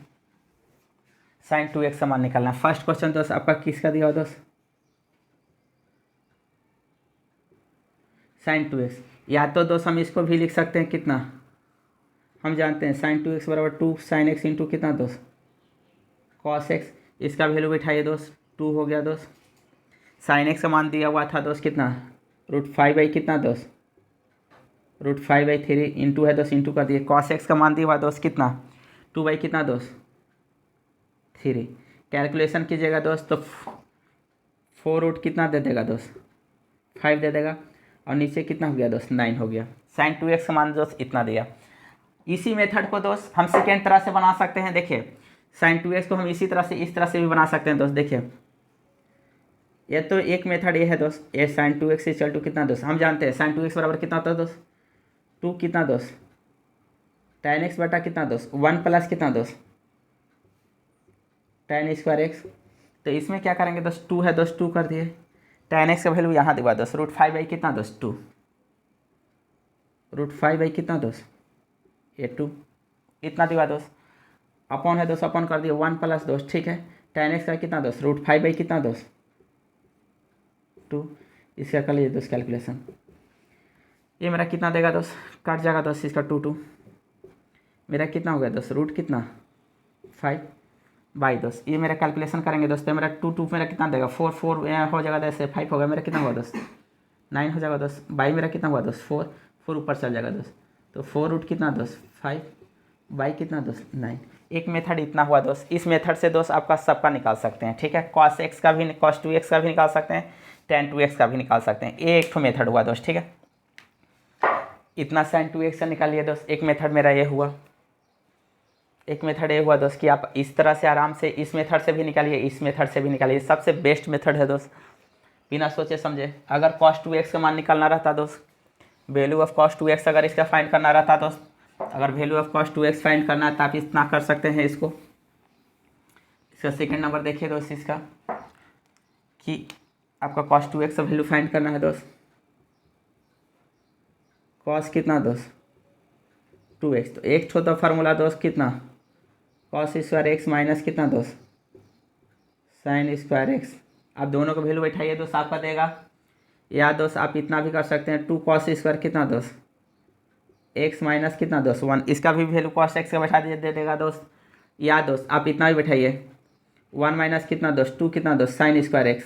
sin 2x का मान निकालना है। फर्स्ट क्वेश्चन दोस्त आपका किसका दिया हुआ दोस्त sin 2x। या तो दोस्त हम इसको भी लिख सकते हैं कितना, हम जानते हैं sin 2x बराबर 2 sin x इंटू कितना दोस्त cos x। इसका वैल्यू बैठाइए दोस्त 2 हो गया दोस्त। sin x का मान दिया हुआ था दोस्त कितना √5/, कितना दोस्त √5/3 इंटू है दोस्त, इंटू कर दिए। cos x का मान दिया हुआ दोस्त कितना 2/, कितना दोस्त 3। कैलकुलेशन कीजिएगा दोस्त तो 4 कितना दे देगा दोस्त 5 दे देगा, और नीचे कितना हो गया दोस्त 9 हो गया। sin 2x का मान दोस्त इतना दिया। इसी मेथड को दोस्त हम सेकेंड तरह से बना सकते हैं। देखिए sin 2x को हम इसी तरह से इस तरह से भी बना सकते हैं दोस्त। देखिए ये तो एक मेथड ये है दोस्त, ये sin 2x इक्वल टू कितना दोस्त, हम जानते हैं sin 2x बराबर कितना होता है दोस्त 2 कितना दोस्त tan x बटा कितना दोस्त 1 प्लस कितना दोस्त tan स्क्वायर एक्स। तो इसमें क्या करेंगे दोस्त, 2 है दोस्त, 2 कर दिए। tan एक्स का वैल्यू यहाँ दिखा दोस्त, √5 कितना दोस्त 2, √5 कितना दोस्त ये 2, इतना दिखा दोस्त। अपॉन है दोस्त, अपॉन कर दिए 1 प्लस दोस्त, ठीक है। tan एक्स का कितना दोस्त, √5 कितना दोस्त 2। इसका कर लीजिए दोस्त कैलकुलेशन। ये मेरा कितना देगा दोस्त, कट जाएगा दोस्त इसका 2 मेरा कितना हो गया दोस्त, रूट कितना 5 बाई दोस्त। ये मेरा कैलकुलेशन करेंगे दोस्त, मेरा 2 मेरा कितना देगा 4 हो जाएगा दोस्त, 5 होगा मेरा कितना हुआ दोस्त 9 हो जाएगा दोस्त। बाई मेरा कितना हुआ दोस्त 4 ऊपर चल जाएगा दोस्त, तो 4 रूट कितना दोस्त 5 बाई कितना दोस्त 9। एक मेथड इतना हुआ दोस्त। इस मेथड से दोस्त आपका सबका निकाल सकते हैं, ठीक है। cos x का भी, cos 2x का भी निकाल सकते हैं, tan 2x का भी निकाल सकते हैं। ये एक तो मेथड हुआ दोस्त, ठीक है। इतना sin 2x का निकालिए दोस्त। एक मेथड मेरा ये हुआ, एक मेथड ये हुआ दोस्त कि आप इस तरह से आराम से इस मेथड से भी निकालिए, इस मेथड से भी निकालिए। सबसे बेस्ट मेथड है दोस्त, बिना सोचे समझे। अगर cos 2x का मान निकालना रहता दोस्त, वैल्यू ऑफ cos 2x अगर इसका फाइंड करना रहता दोस्त, अगर value of cos 2x find करना है तो आप इतना कर सकते हैं। इसको, इसका सेकंड नंबर देखिए दोस्त, इसका कि आपका cos 2x का वैल्यू फाइंड करना है दोस्त। cos कितना दोस्त 2x, तो एक छोटा फार्मूला दोस्त कितना cos स्क्वायर एक्स माइनस कितना दोस्त sin स्क्वायर एक्स। आप दोनों को वैल्यू बैठाइए दोस्त, आपका देगा। या दोस्त आप इतना भी कर सकते हैं, 2 cos स्क्वायर कितना दोस्त x माइनस कितना दोस्त 1, इसका भी वैल्यू cos x का बैठा दीजिए, दे देगा दोस्त। या दोस्त आप इतना भी बैठाइए, 1 माइनस कितना दोस्त 2 कितना दोस्त sin स्क्वायर एक्स,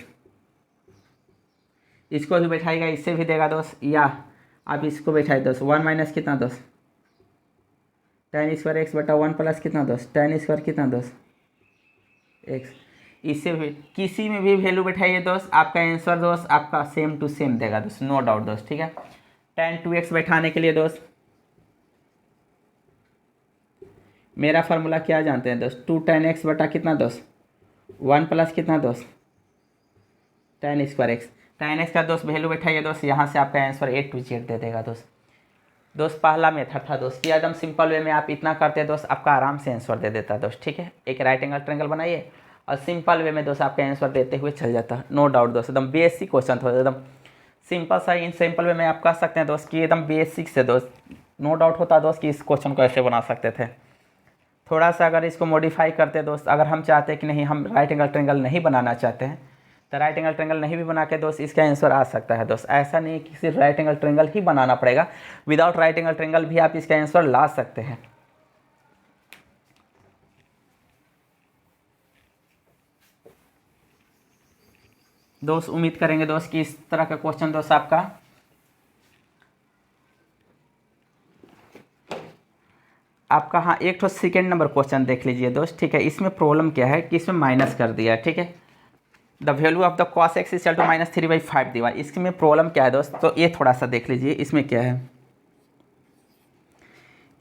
इसको भी बैठाइएगा, इससे भी देगा दोस्त। या आप इसको बैठाइए दोस्त, 1 माइनस कितना दोस्त tan स्क्वायर एक्स बटा 1 प्लस कितना दोस्त tan स्क्वायर कितना दोस्त एक्स। इससे भी किसी में भी वैल्यू बैठाइए दोस्त, आपका आंसर दोस्त आपका सेम टू सेम देगा दोस्त, नो डाउट दोस्त, ठीक है। tan 2x बैठाने के लिए दोस्त मेरा फार्मूला क्या जानते हैं दोस्त, 2 tan x बटा कितना दोस्त 1 प्लस कितना दोस्त tan square x. tan x का दोस्त वैल्यू बैठाइए दोस्त, यहाँ से आपका आंसर A to Z दे देगा दोस्त। दोस्त पहला मेथड था दोस्त, ये एकदम सिंपल वे में आप इतना करते दोस्त, आपका आराम से आंसर दे देता दोस्त, ठीक है। एक राइट एंगल ट्रायंगल बनाइए और सिंपल वे में दोस्त आपका आंसर देते हुए चल जाता, नो डाउट दोस्त। एकदम बेसिक क्वेश्चन था, एकदम सिंपल सा। इन सिंपल वे में आप कह सकते हैं दोस्त कि एकदम बेसिक से दोस्त, नो डाउट होता दोस्त कि इस क्वेश्चन को ऐसे बना सकते थे। थोड़ा सा अगर इसको मॉडिफाई करते दोस्त, अगर हम चाहते हैं कि नहीं हम राइट एंगल ट्रायंगल नहीं बनाना चाहते हैं, तो राइट एंगल ट्रायंगल नहीं भी बना के दोस्त इसका आंसर आ सकता है दोस्त। ऐसा नहीं कि सिर्फ राइट एंगल ट्रायंगल ही बनाना पड़ेगा, विदाउट राइट एंगल ट्रायंगल भी आप इसका आंसर ला सकते हैं। दोस्त उम्मीद करेंगे दोस्त कि इस तरह का क्वेश्चन दोस्त आपका हाँ एक तो सेकेंड नंबर क्वेश्चन देख लीजिए दोस्त, ठीक है। इसमें प्रॉब्लम क्या है कि इसमें माइनस कर दिया है, ठीक है। The value of the cos x is to -3/5 दिया। इसमें प्रॉब्लम क्या है दोस्त, तो ये थोड़ा सा देख लीजिए। इसमें क्या है,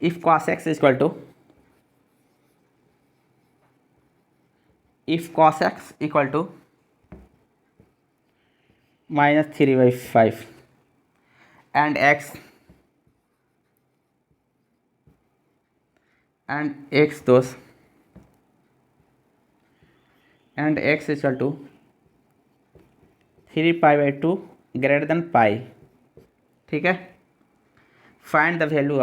if cos x is to -3/5 and x दोस्त and x इज टू 3π/2 ग्रेटर देन पाई, ठीक है। फाइंड द वैल्यू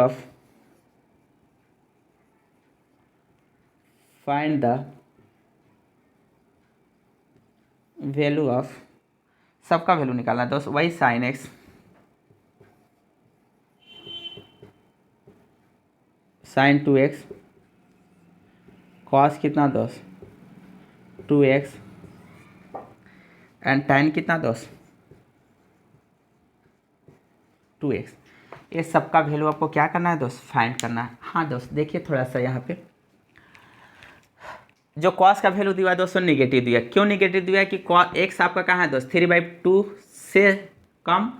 ऑफ सबका वैल्यू निकालना है दोस्त। वही sin x sin 2x cos कितना दोस्त 2x एंड tan कितना दोस्त 2x। ये सबका वैल्यू आपको क्या करना है दोस्त, फाइंड करना है। हाँ दोस्त देखिए थोड़ा सा यहाँ पे जो cos का वैल्यू दिया है दोस्तों निगेटिव दिया। क्यों निगेटिव दिया है कि x आपका कहाँ है दोस्त 3/2 से कम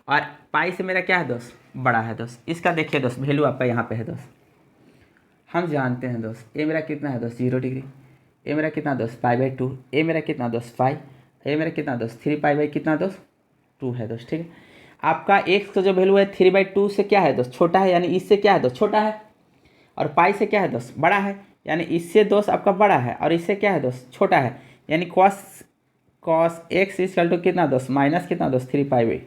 और पाई से मेरा क्या है दोस्त बड़ा है दोस्त। इसका देखिए दोस्त वैल्यू आपका यहाँ पे है दोस्त। हम जानते हैं दोस्त ये मेरा कितना है दोस्त 0 डिग्री, ये मेरा कितना दोस्त π/2, ये मेरा कितना दोस्त 5, ये मेरा कितना दोस्त 3π कितना दोस्त 2 है दोस्त, ठीक है। आपका x का जो वैल्यू है 3/2 से क्या है दोस्त छोटा है, यानी इससे क्या है दोस्त छोटा है, और पाई से क्या है दोस्त बड़ा है। यानी इससे दोस्त आपका बड़ा है और इससे क्या है दोस्त छोटा है, यानी कॉस एक्स इक्वल टू कितना दोस्त माइनस कितना दोस्त 3 पाई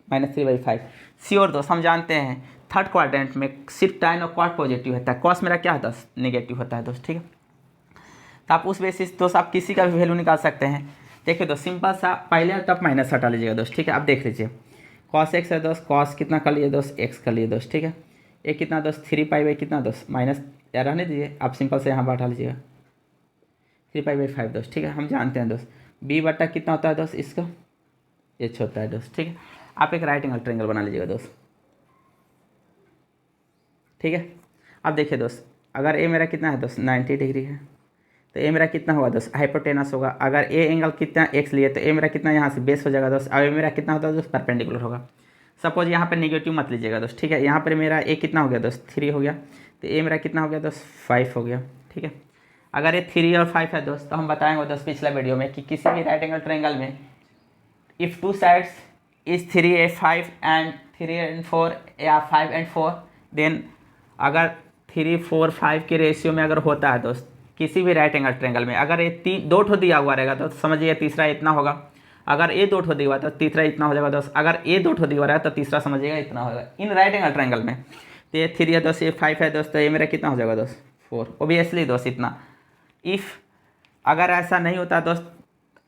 माइनस 3/5। श्योर दोस्त हम जानते हैं थर्ड क्वाड्रेंट में सिर्फ टाइन और क्वाड पॉजिटिव होता है, कॉस मेरा क्या होता है नेगेटिव होता है दोस्त, ठीक है। तो आप उस बेसिस दोस्त आप किसी का भी वैल्यू निकाल सकते हैं। देखिए दोस्त सिंपल सा पहले तब माइनस हटा लीजिएगा दोस्त, ठीक है। आप देख लीजिए कॉस एक्स है दोस्त, कॉस कितना कर लिए दोस्त एक्स कर लिए दोस्त, ठीक है। ये कितना दोस्त 3 पाई कितना दोस्त माइनस, या रहने दीजिए आप सिंपल से यहाँ पर हटा लीजिएगा 3 पाई/5 दोस्त, ठीक है। हम जानते हैं दोस्त बी बटा कितना होता है दोस्त इसका एच होता है दोस्त, ठीक है। आप एक राइट एंगल ट्रायंगल बना लीजिएगा दोस्त, ठीक है। अब देखिए दोस्त अगर ए मेरा कितना है दोस्त 90 डिग्री है तो ए मेरा कितना होगा दोस्त हाइपोटेनस होगा। अगर ए एंगल कितना एक्स लिए तो ए मेरा कितना यहाँ से बेस हो जाएगा दोस्त, और ए मेरा कितना होता है दोस्त परपेंडिकुलर होगा। सपोज यहाँ पर नेगेटिव मत लीजिएगा दोस्त, ठीक है। यहाँ पर मेरा ए कितना हो गया दोस्त 3 हो गया, तो ए मेरा कितना हो गया दोस्त 5 हो गया, ठीक है। अगर ये 3 और 5 है दोस्त तो हम बताएंगे दोस्त पिछला वीडियो में कि किसी भी राइट एंगल ट्रायंगल में if two sides is 3 and 5 and 3 and 4 या 5 and 4 देन अगर 3 4 5 के रेशियो में अगर होता है दोस्त किसी भी राइट एंगल ट्रायंगल में, अगर ये दो ठो दिया हुआ रहेगा तो समझिए तीसरा इतना होगा। अगर ये दो ठो दिया हुआ तो तीसरा इतना हो जाएगा दोस्त। अगर ये दो ठो दिया हुआ है तो तीसरा समझिएगा इतना होगा इन राइट एंगल ट्रायंगल में। तो ये 3 है दोस्त, ये 5 है दोस्त, तो ये मेरा कितना हो जाएगा दोस्त 4 ओबियसली दोस्त इतना। इफ़ अगर ऐसा नहीं होता दोस्त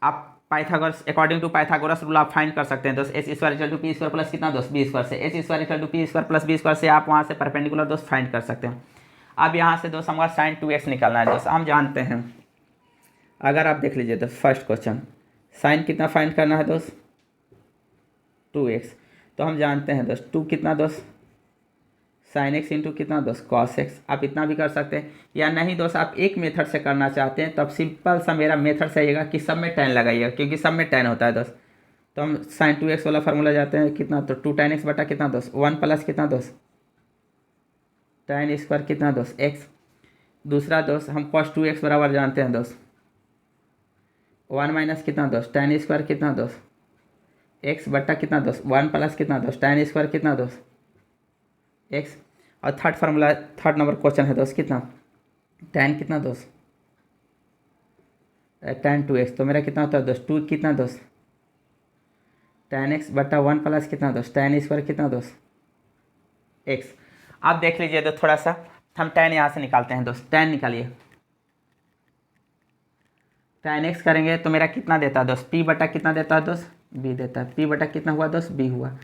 आप Pythagoras according to Pythagoras rule आप फाइंड कर सकते हैं दोस्त h² = p² प्लस कितना दोस्त b² से h² = p² प्लस b² से आप वहाँ से परपेंडिकुलर दोस्त फाइंड कर सकते हैं। अब यहाँ से दोस्त हमारा साइन 2x निकालना है दोस्त। हम जानते हैं अगर आप देख लीजिए दोस्त फर्स्ट क्वेश्चन साइन कितना फाइंड करना है दोस्त 2x, तो हम जानते हैं दोस्त 2 कितना दोस्त साइन एक्स इंटू कितना दोस्त कॉस एक्स। आप इतना भी कर सकते हैं या नहीं दोस्त आप एक मेथड से करना चाहते हैं तो अब सिंपल सा मेरा मेथड सहीगा कि सब में tan लगाइएगा क्योंकि सब में tan होता है दोस्त। तो हम साइन 2x वाला फार्मूला जाते हैं कितना तो 2 tan x बटा कितना दोस्त 1 प्लस कितना दोस्त tan स्क्वायर कितना दोस्त x। दूसरा दोस्त हम cos 2x बराबर जानते हैं दोस्त 1 माइनस कितना दोस्त tan स्क्वायर कितना दोस्त x बटा कितना दोस्त 1 प्लस कितना दोस्त tan स्क्वायर कितना दोस्त x। और third formula third number question है दोस्त कितना tan कितना दोस्त tan 2x, तो मेरा कितना होता है दोस्त 2 कितना दोस्त tan x बटा 1 प्लस कितना दोस्त tan स्क्वायर कितना दोस्त x। आप देख लीजिए दोस्त थोड़ा सा हम tan यहाँ से निकालते हैं दोस्त, tan निकालिए tan x करेंगे तो मेरा कितना देता है दोस्त p बटा कितना देता है दोस्त b देता है। p बटा कितना हुआ दोस्त b हुआ,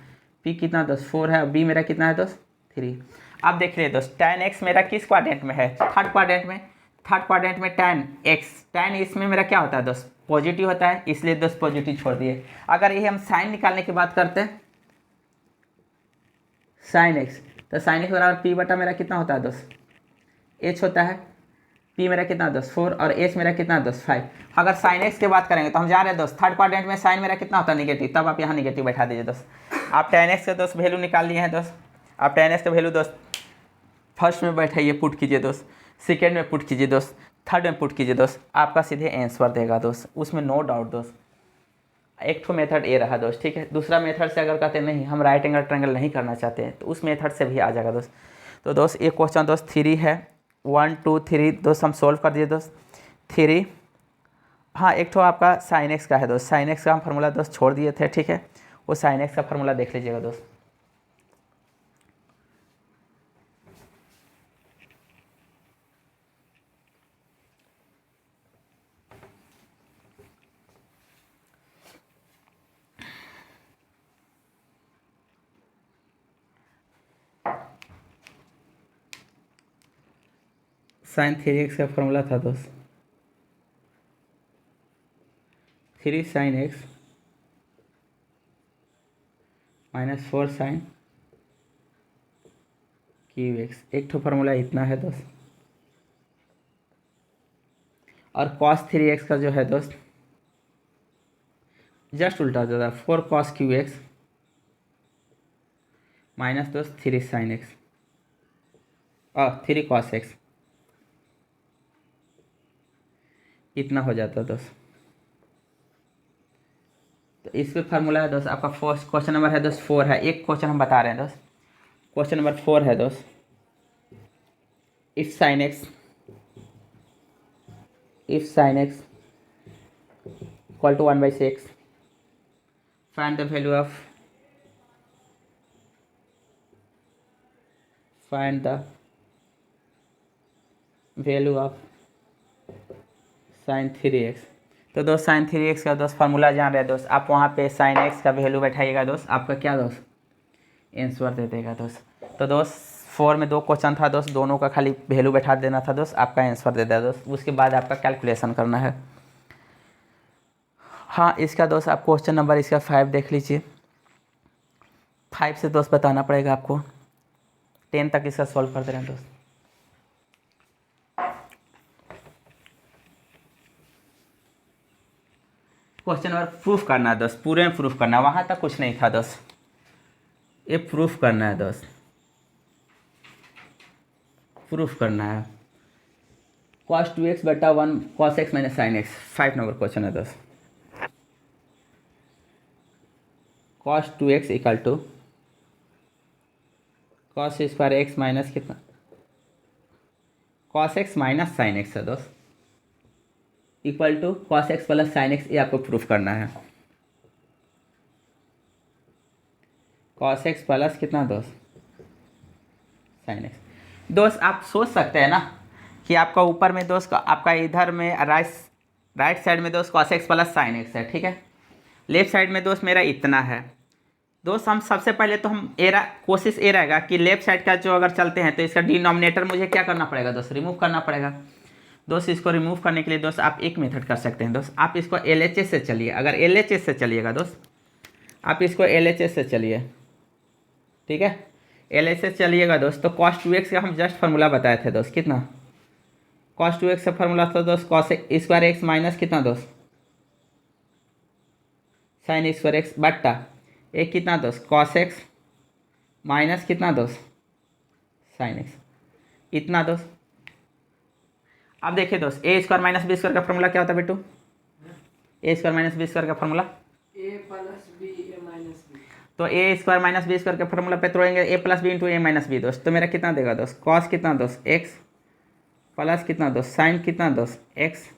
p कितना दोस्त 4 है और b मेरा कितना है दोस्त 3। अब देख लीजिए दोस्त tan x मेरा किस क्वाड्रेंट में है थर्ड क्वाड्रेंट में tan इसमें मेरा क्या होता है दोस्त पॉजिटिव होता है, इसलिए दोस्त पॉजिटिव छोड़ दिए। अगर ये हम साइन निकालने की बात करते हैं साइन x, तो साइन x बराबर p बटा मेरा कितना होता है दोस्त h होता है, p मेरा कितना दोस्त 4 और h मेरा कितना दोस्त 5। अगर साइन x की बात करेंगे तो हम जान रहे हैं दोस्त थर्ड क्वाड्रेंट में साइन मेरा कितना होता है नेगेटिव, तब आप यहाँ नेगेटिव बैठा दीजिए दोस्त। आप tan x का दोस्त वैल्यू निकाल लिए हैं दोस्त। आप tan x का वैल्यू दोस्त फर्स्ट में बैठाइए पुट कीजिए दोस्त, सेकेंड में पुट कीजिए दोस्त, थर्ड में पुट कीजिए दोस्त, आपका सीधे आंसर देगा दोस्त, उसमें नो डाउट दोस्त। एक तो मेथड ए रहा दोस्त, ठीक है। दूसरा मेथड से अगर कहते नहीं हम राइट एंगल ट्रायंगल नहीं करना चाहते हैं तो उस मेथड से भी आ जाएगा दोस्त। तो दोस्त एक क्वेश्चन दोस्त 3 है 1 2 3 दोस्त हम सोल्व कर दिए दोस्त 3। हाँ एक तो आपका साइन एक्स का है दोस्त, साइन एक्स का हम फार्मूला दोस्त छोड़ दिए थे, ठीक है। वो साइन एक्स का फार्मूला देख लीजिएगा दोस्त। साइन 3x का फॉर्मूला था दोस्त 3 sine x minus 4 sine cube x. एक तो फार्मूला इतना है दोस्त। और cos 3x का जो है दोस्त जस्ट उल्टा हो जाता है 4 cos क्यूब एक्स माइनस दोस्त 3 साइन x और 3 cos x इतना हो जाता है दोस्त। तो इस पे फार्मूला है दोस्त आपका फर्स्ट क्वेश्चन नंबर है दोस्त 4 है। एक क्वेश्चन हम बता रहे हैं दोस्त क्वेश्चन नंबर 4 है दोस्त if sine x if sine x equal to 1/6, find the value of sine 3x। तो दोस्त साइन 3x का दोस्त फार्मूला जान रहे हैं दोस्त, आप वहाँ पे साइन x का वैल्यू बैठाइएगा दोस्त, आपका क्या दोस्त आंसर दे देगा दोस्त। तो दोस्त 4 में 2 क्वेश्चन था दोस्त, दोनों का खाली वैल्यू बैठा देना था दोस्त, आपका आंसर दे देगा दोस्त। उसके बाद आपका कैलकुलेशन करना है। हाँ, इसका दोस्त आप क्वेश्चन नंबर इसका 5 देख लीजिए। 5 से दोस्त बताना पड़ेगा आपको, 10 तक इसका सॉल्व कर दे रहे हैं दोस्त। क्वेश्चन नंबर प्रूफ करना है दोस्त, पूरे में प्रूफ करना है, वहाँ तक कुछ नहीं था दोस्त, ये प्रूफ करना है दोस्त, प्रूफ करना है। cos 2x बटा 1 cos x minus sine x, 5 नंबर क्वेश्चन है दोस्त। cos 2x equal to cos square x minus कितना, cos x minus sine x है दोस्त, equal to cos x plus sine x, ये आपको प्रूफ करना है। cos x प्लस कितना दोस्त साइन एक्स। दोस्त आप सोच सकते हैं ना कि आपका ऊपर में दोस्त आपका इधर में राइट साइड में दोस्त cos x plus sine x है, ठीक है। लेफ्ट साइड में दोस्त मेरा इतना है दोस्त। हम सबसे पहले तो हम कोशिश ये रहेगा कि लेफ्ट साइड का जो अगर चलते हैं तो इसका डिनोमिनेटर मुझे क्या करना पड़ेगा दोस्त, रिमूव करना पड़ेगा दोस्त। इसको रिमूव करने के लिए दोस्त आप एक मेथड कर सकते हैं दोस्त, आप इसको LHS से चलिए। अगर LHS से चलिएगा दोस्त, आप इसको LHS से चलिए, ठीक है। LHS चलिएगा दोस्त, तो cos 2x का हम जस्ट फार्मूला बताए थे दोस्त, कितना cos 2x का फार्मूला था दोस्त, cos स्क्वायर एक्स माइनस कितना दोस्त साइन स्क्वायर एक्स बट्टा एक कितना दोस्त cos x माइनस कितना दोस्त साइन एक्स, इतना दोस्त। अब देखिए दोस्त, A square minus B square का फॉर्मूला क्या होता है बेटू, ए स्क्वायर माइनस बी स्क्वायर का फॉर्मूला ए प्लस बी ए माइनस बी। तो ए स्क्वायर माइनस बी स्क्वायर के फॉर्मूला पे तोड़ेंगे ए plus B into A minus B दोस्त। तो मेरा कितना देगा दोस्त कॉस कितना दोस्त एक्स प्लस कितना दोस्त साइन कितना दोस्त एक्स,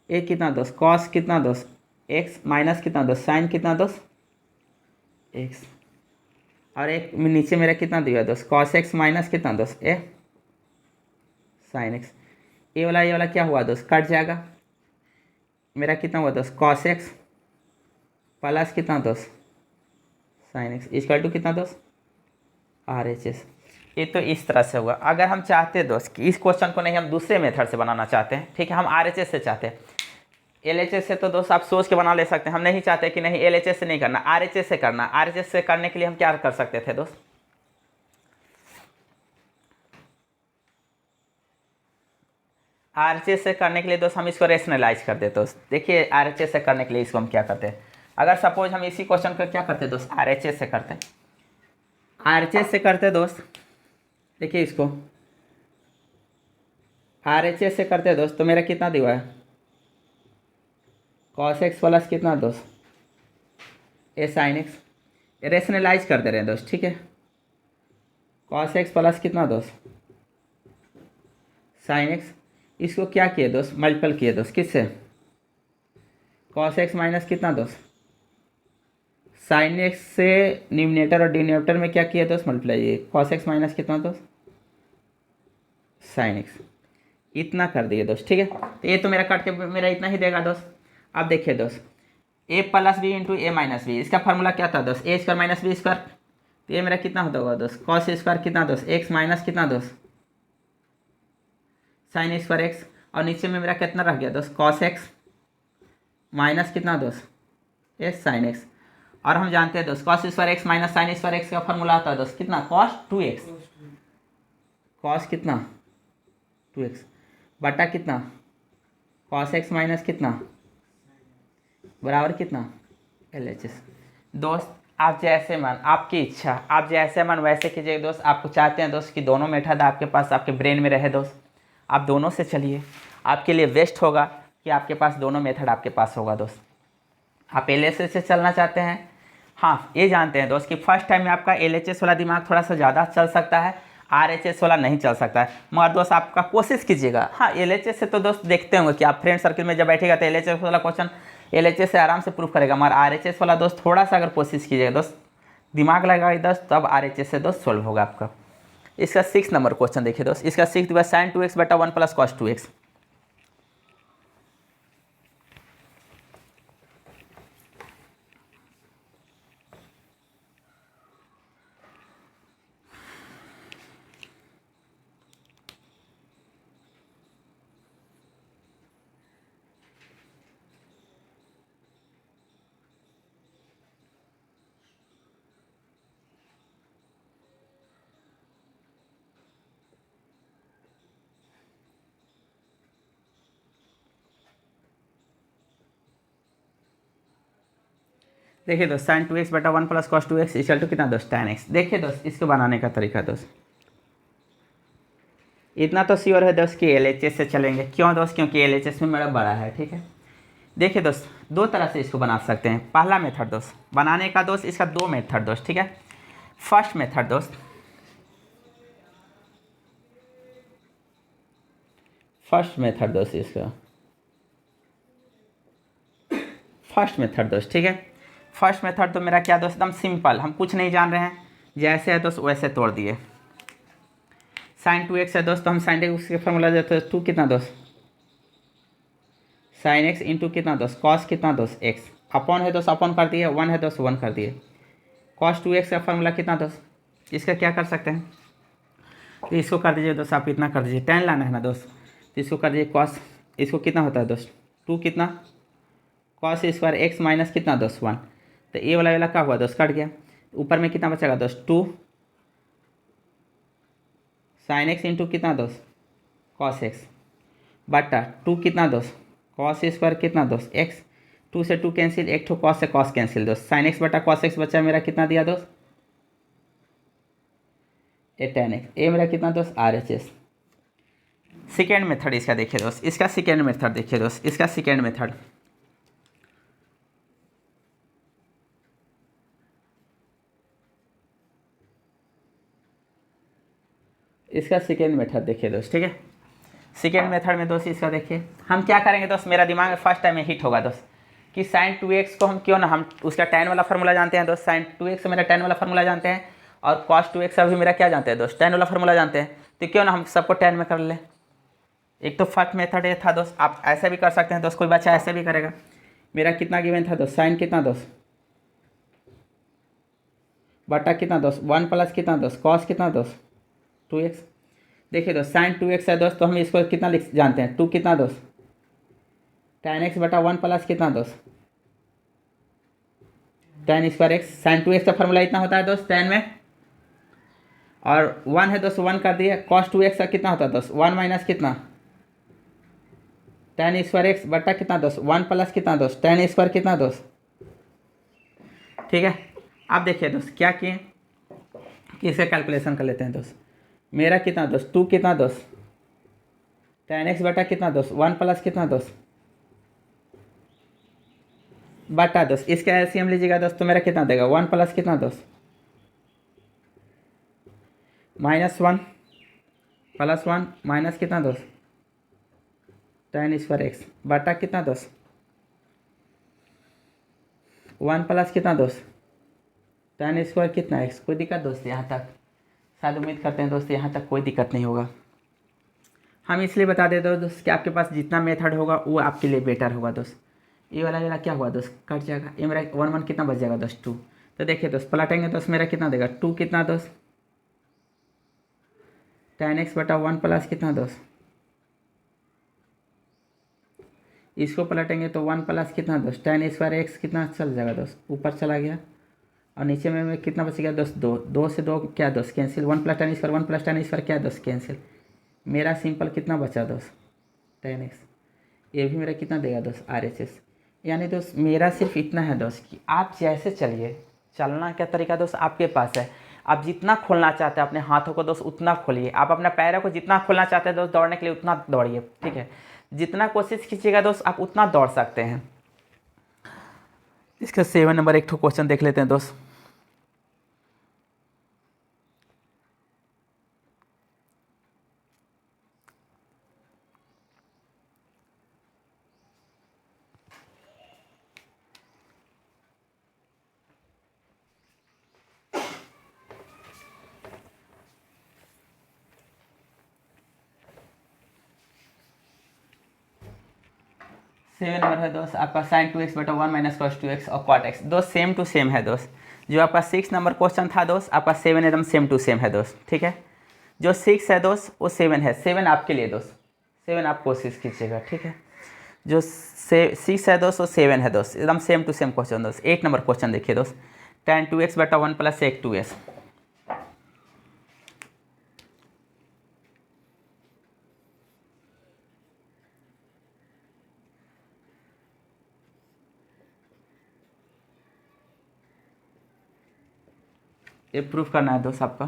ए कितना दोस्त कॉस कितना दोस्त एक्स माइनस कितना दोस्त साइन कितना दोस्त एक्स, और एक नीचे मेरा कितना दिया दोस्त कॉस एक्स माइनस कितना दोस्त ए साइन एक्स। ये वाला क्या हुआ दोस्त कट जाएगा, मेरा कितना हुआ दोस्त कॉस एक्स प्लस कितना दोस्त साइन एक्स इक्वल टू कितना दोस्त RHS। ये तो इस तरह से हुआ। अगर हम चाहते हैं दोस्त कि इस क्वेश्चन को नहीं हम दूसरे मेथड से बनाना चाहते हैं, ठीक है, हम RHS से चाहते हैं। LHS से तो दोस्त आप सोच के बना ले सकते हैं, हम नहीं चाहते कि नहीं LHS से नहीं करना, RHS से करना। RHS से करने के लिए हम क्या कर सकते थे दोस्त, RHS से करने के लिए दोस्त हम इसको रेशनलाइज कर देते दोस्त। देखिए RHS से करने के लिए इसको हम क्या करते हैं, अगर सपोज हम इसी क्वेश्चन को क्या करते दोस्त RHS से करते, RHS से करते दोस्त, देखिए इसको RHS से करते दोस्त, तो मेरा कितना दिया है cos x प्लस कितना दोस्त ए साइन एक्स, रेशनलाइज कर दे रहे हैं दोस्त, ठीक है। cos x प्लस कितना दोस्त साइन एक्स, इसको क्या किए दोस्त मल्टीपल किए दोस्त किससे cos x माइनस कितना दोस्त साइन एक्स से न्यूमिनेटर और डिनोमिनेटर में क्या किया दोस्त मल्टीप्लाई, ये cos x माइनस कितना दोस्त साइन एक्स, इतना कर दिए दोस्त, ठीक है। तो ये तो मेरा कट के मेरा इतना ही देगा दोस्त। अब देखिए दोस्त a plus B into A minus B, इसका फार्मूला क्या था दोस्त A square minus B square, तो ये मेरा कितना होगा दोस्त cos स्क्वायर कितना दोस्त एक्स माइनस कितना दोस्त साइन स्क्वायर एक्स, और नीचे में मेरा कितना रह गया दोस्त cos एक्स माइनस कितना दोस्त एस साइन एक्स। और हम जानते हैं दोस्त cos square x minus sine square x का फॉर्मूला आता है दोस्त कितना cos 2x, cos कितना 2x बटा कितना cos x माइनस कितना बराबर कितना LHS। दोस्त आप जैसे मन आपकी इच्छा, आप जैसे मन वैसे कीजिए दोस्त। आपको चाहते हैं दोस्त कि दोनों मेथड आपके पास आपके ब्रेन में रहे दोस्त, आप दोनों से चलिए, आपके लिए बेस्ट होगा कि आपके पास दोनों मेथड आपके पास होगा दोस्त। आप LHS से चलना चाहते हैं, हाँ ये जानते हैं दोस्त कि फर्स्ट टाइम में आपका LHS वाला दिमाग थोड़ा सा ज़्यादा चल सकता है, RHS वाला नहीं चल सकता है, मगर दोस्त आपका कोशिश कीजिएगा। हाँ, LHS से तो दोस्त देखते होंगे कि आप फ्रेंड सर्किल में जब बैठेगा तो LHS वाला क्वेश्चन LHS से आराम से प्रूफ करेगा, मगर RHS वाला दोस्त थोड़ा सा अगर कोशिश कीजिएगा दोस्त, दिमाग लगाइए दोस्त, तब RHS से दोस्त सोल्व होगा आपका। इसका 6 नंबर क्वेश्चन देखिए दोस्त, इसका 6 दिया sin 2x बटा 1 प्लस cos 2x। देखिए दोस्त sin 2x बटा 1 plus cos 2x equal to कितना दोस्त tan x। देखिए दोस्त इसको बनाने का तरीका दोस्त, इतना तो श्योर है दोस्त कि LHS से चलेंगे। क्यों दोस्त? क्योंकि LHS में मेरा बड़ा है, ठीक है। देखिए दोस्त दो तरह से इसको बना सकते हैं। पहला मेथड दोस्त बनाने का दोस्त, इसका दो मेथड दोस्त, ठीक है। फर्स्ट मेथड दोस्त, इसका फर्स्ट मेथड दोस्त, ठीक है। फर्स्ट मेथड तो मेरा क्या दोस्त, एकदम सिंपल, हम कुछ नहीं जान रहे हैं, जैसे है दोस्त वैसे तोड़ दिए। sin 2x है दोस्त, तो हम sin x के फॉर्मूला देते हैं 2 कितना दोस्त sin x इंटू कितना दोस्त cos कितना दोस्त x, अपॉन है दोस्त अपॉन कर दिए, 1 है दोस्त 1 कर दिए। cos 2x का फॉर्मूला कितना दोस्त, इसका क्या कर सकते हैं, तो इसको कर दीजिए दोस्त, आप इतना कर दीजिए, tan लाना है ना दोस्त, तो इसको कर दीजिए cos, इसको कितना होता है दोस्त 2 कितना cos स्क्वायर x माइनस कितना दोस्त 1, तो ये वाला क्या हुआ दोस्त कट गया। ऊपर में कितना बचेगा दोस्त 2 sin x इंटू कितना दोस्त cos x बटा 2 कितना दोस्त cos स्क्वायर कितना दोस्त x, 2 से 2 कैंसिल, एक ठो cos से cos कैंसिल दोस्त, sin x बटा cos x बचा मेरा कितना दिया दोस्त ये tan x, ये मेरा कितना दोस्त RHS। सेकेंड मेथड इसका देखिए दोस्त, इसका सेकेंड मेथड देखिए दोस्त, इसका सेकेंड मेथड, इसका सेकेंड मेथड देखिए दोस्त, ठीक है। सेकेंड मेथड में दोस्त इसका देखिए हम क्या करेंगे दोस्त, मेरा दिमाग में फर्स्ट टाइम में हिट होगा दोस्त कि sin 2x को हम क्यों ना, हम उसका tan वाला फार्मूला जानते हैं दोस्त, sin 2x से मेरा tan वाला फार्मूला जानते हैं, और cos 2x का भी मेरा क्या जानते हैं दोस्त tan वाला फार्मूला जानते हैं, तो क्यों ना हम सबको tan में कर ले। एक तो फर्स्ट मेथड ये था दोस्त, आप ऐसे भी कर सकते हैं दोस्त, कोई बच्चा ऐसे भी करेगा। मेरा कितना गिवन था दोस्त sin कितना दोस्त बटा कितना दोस्त 1 प्लस कितना दोस्त cos कितना दोस्त 2x। देखिए दोस्त sin 2x है दोस्त, तो हम इसको कितना लिख जानते हैं 2 कितना दोस्त tan x बटा 1 प्लस कितना दोस्त tan square x। sin 2x का फॉर्मूला इतना होता है दोस्त tan में, और 1 है दोस्त 1 कर दिए, cos 2x का कितना होता है दोस्त 1 माइनस कितना tan स्क्वायर x बटा कितना दोस्त 1 प्लस कितना दोस्त tan स्क्वायर कितना दोस्त, ठीक है। अब देखिए दोस्त क्या किए कि इसका कैलकुलेशन कर लेते हैं दोस्त। मेरा कितना दोस्त 2 कितना दोस्त tan x बटा कितना दोस्त 1 प्लस कितना दोस्त बटा दोस्त, इसका एलसीएम लीजिएगा दोस्त, तो मेरा कितना देगा 1 प्लस कितना दोस्त -1 प्लस 1 माइनस कितना दोस्त tan स्क्वायर x बटा कितना दोस्त 1 प्लस कितना दोस्त tan स्क्वायर कितना x। कोई दिक्कत दोस्त यहाँ तक? शायद उम्मीद करते हैं दोस्त यहाँ तक कोई दिक्कत नहीं होगा। हम इसलिए बता देते हो दोस्त कि आपके पास जितना मेथड होगा वो आपके लिए बेटर होगा दोस्त। ये वाला क्या हुआ दोस्त कट जाएगा, ये मेरा 1 कितना बच जाएगा दोस्त 2। तो देखिए दोस्त पलटेंगे दोस्त, मेरा कितना देगा 2 कितना दोस्त tan x बटा 1 प्लस कितना दोस्त, इसको पलटेंगे तो 1 प्लस कितना दोस्त tan स्क्वायर x कितना चल जाएगा दोस्त, ऊपर चला गया, और नीचे में कितना बच गया दोस्त 2, 2 से 2 क्या दोस्त cancel, 1 plus tan square 1 plus tan square क्या दोस्त कैंसिल। मेरा सिंपल कितना बचा दोस्त tan x, ये भी मेरा कितना देगा दोस्त RHS। यानी दोस्त मेरा सिर्फ इतना है दोस्त कि आप जैसे चलिए, चलना क्या तरीका दोस्त आपके पास है। आप जितना खोलना चाहते हैं अपने हाथों को दोस्त उतना खोलिए, आप अपने पैरों को जितना खोलना चाहते हैं दोस्त दौड़ने के लिए उतना दौड़िए, ठीक है। जितना कोशिश कीजिएगा दोस्त आप उतना दौड़ सकते हैं। इसका 7 नंबर एक ठो क्वेश्चन देख लेते हैं दोस्त। 7 नंबर है दोस्त आपका साइन 2x बटा 1 माइनस कॉस 2x और कॉट x दोस्त सेम टू सेम है दोस्त। जो आपका 6 नंबर क्वेश्चन था दोस्त आपका 7 एकदम सेम टू सेम है दोस्त, ठीक है। जो 6 है दोस्त वो 7 है, 7 आपके लिए दोस्त, 7 आप कोशिश कीजिएगा, ठीक है। जो 6 है दोस्त वो 7 है दोस्त, एकदम सेम टू सेम क्वेश्चन दोस्त। 8 नंबर क्वेश्चन देखिए दोस्त, tan 2x बटा 1 प्लस sec 2s। ये प्रूफ करना है दोस्त आपका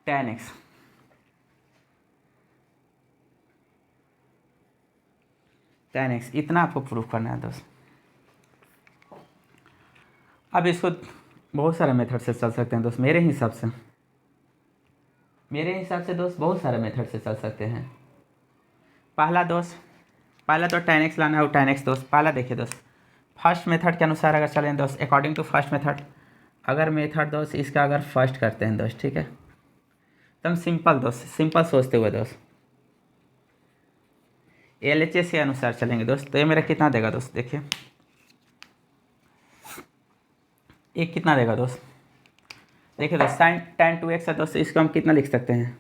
tan x। tan x इतना आपको प्रूफ करना है दोस्त। अब इसको बहुत सारे मेथड से चल सकते हैं दोस्त, मेरे हिसाब से दोस्त बहुत सारे मेथड से चल सकते हैं। पहला तो tan x लाना है, वो tan x दोस्त पहला देखिए दोस्त, फर्स्ट मेथड के अनुसार अगर चलें दोस्त, अकॉर्डिंग टू फर्स्ट मेथड, अगर मेथड दोस्त इसका अगर फर्स्ट करते हैं दोस्त, ठीक है, एकदम सिंपल दोस्त, सिंपल सोचते हुए दोस्त LHS के अनुसार चलेंगे दोस्त, तो ये मेरा कितना देगा दोस्त, देखिए ये कितना देगा दोस्त, देखिए दोस्त साइन tan 2x है दोस्त, इसको हम कितना लिख सकते हैं,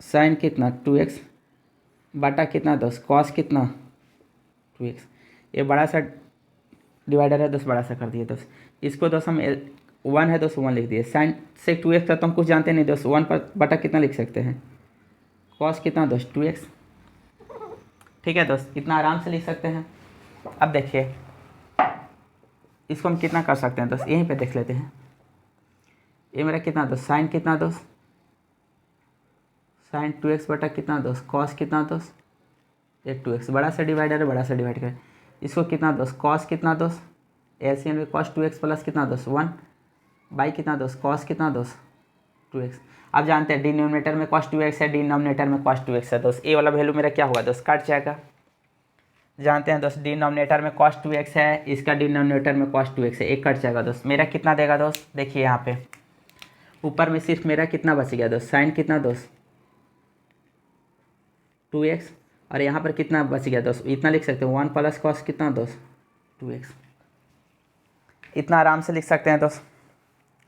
साइन कितना 2x बटा कितना दोस्त कॉस कितना 2x। ये बड़ा सा डिवाइडर है दोस्त, बड़ा सा कर दिए दोस्त, इसको दोस्त हम 1 है दोस्त 1 लिख दिए। साइन से 2x था तो हम कुछ जानते नहीं दोस्त, 1 पर बटा कितना लिख सकते हैं, कॉस कितना दोस्त 2x, ठीक है दोस्त, इतना आराम से लिख सकते हैं। अब देखिए इसको हम कितना कर सकते हैं दोस्त, यहीं पे देख लेते हैं। ये मेरा कितना दोस्त साइन कितना दोस्त, साइन 2x बटा कितना दोस्त कॉस कितना दोस्त, ये 2x बड़ा सा डिवाइडर है, बड़ा सा डिवाइड करें, इसको कितना दोस्त कॉस कितना दोस्त, एलसीएम में कॉस 2x प्लस कितना दोस्त 1 बाई कितना दोस्त कॉस कितना दोस्त 2x। आप जानते हैं डिनोमिनेटर में कॉस 2x है, डिनोमिनेटर में कॉस 2x है दोस्त, ए वाला वैल्यू मेरा क्या होगा दोस्त कट जाएगा। जानते हैं दोस्त डिनोमिनेटर में cos 2x है, इसका डिनोमिनेटर में cos 2x है, एक कट जाएगा दोस्त। मेरा कितना देगा दोस्त, देखिए यहाँ पे ऊपर में सिर्फ मेरा कितना बच गया दोस्त, साइन कितना दोस्त 2x, और यहाँ पर कितना बच गया दोस्त, इतना लिख सकते हैं 1 प्लस कॉस कितना दोस्त 2x, इतना आराम से लिख सकते हैं दोस्त।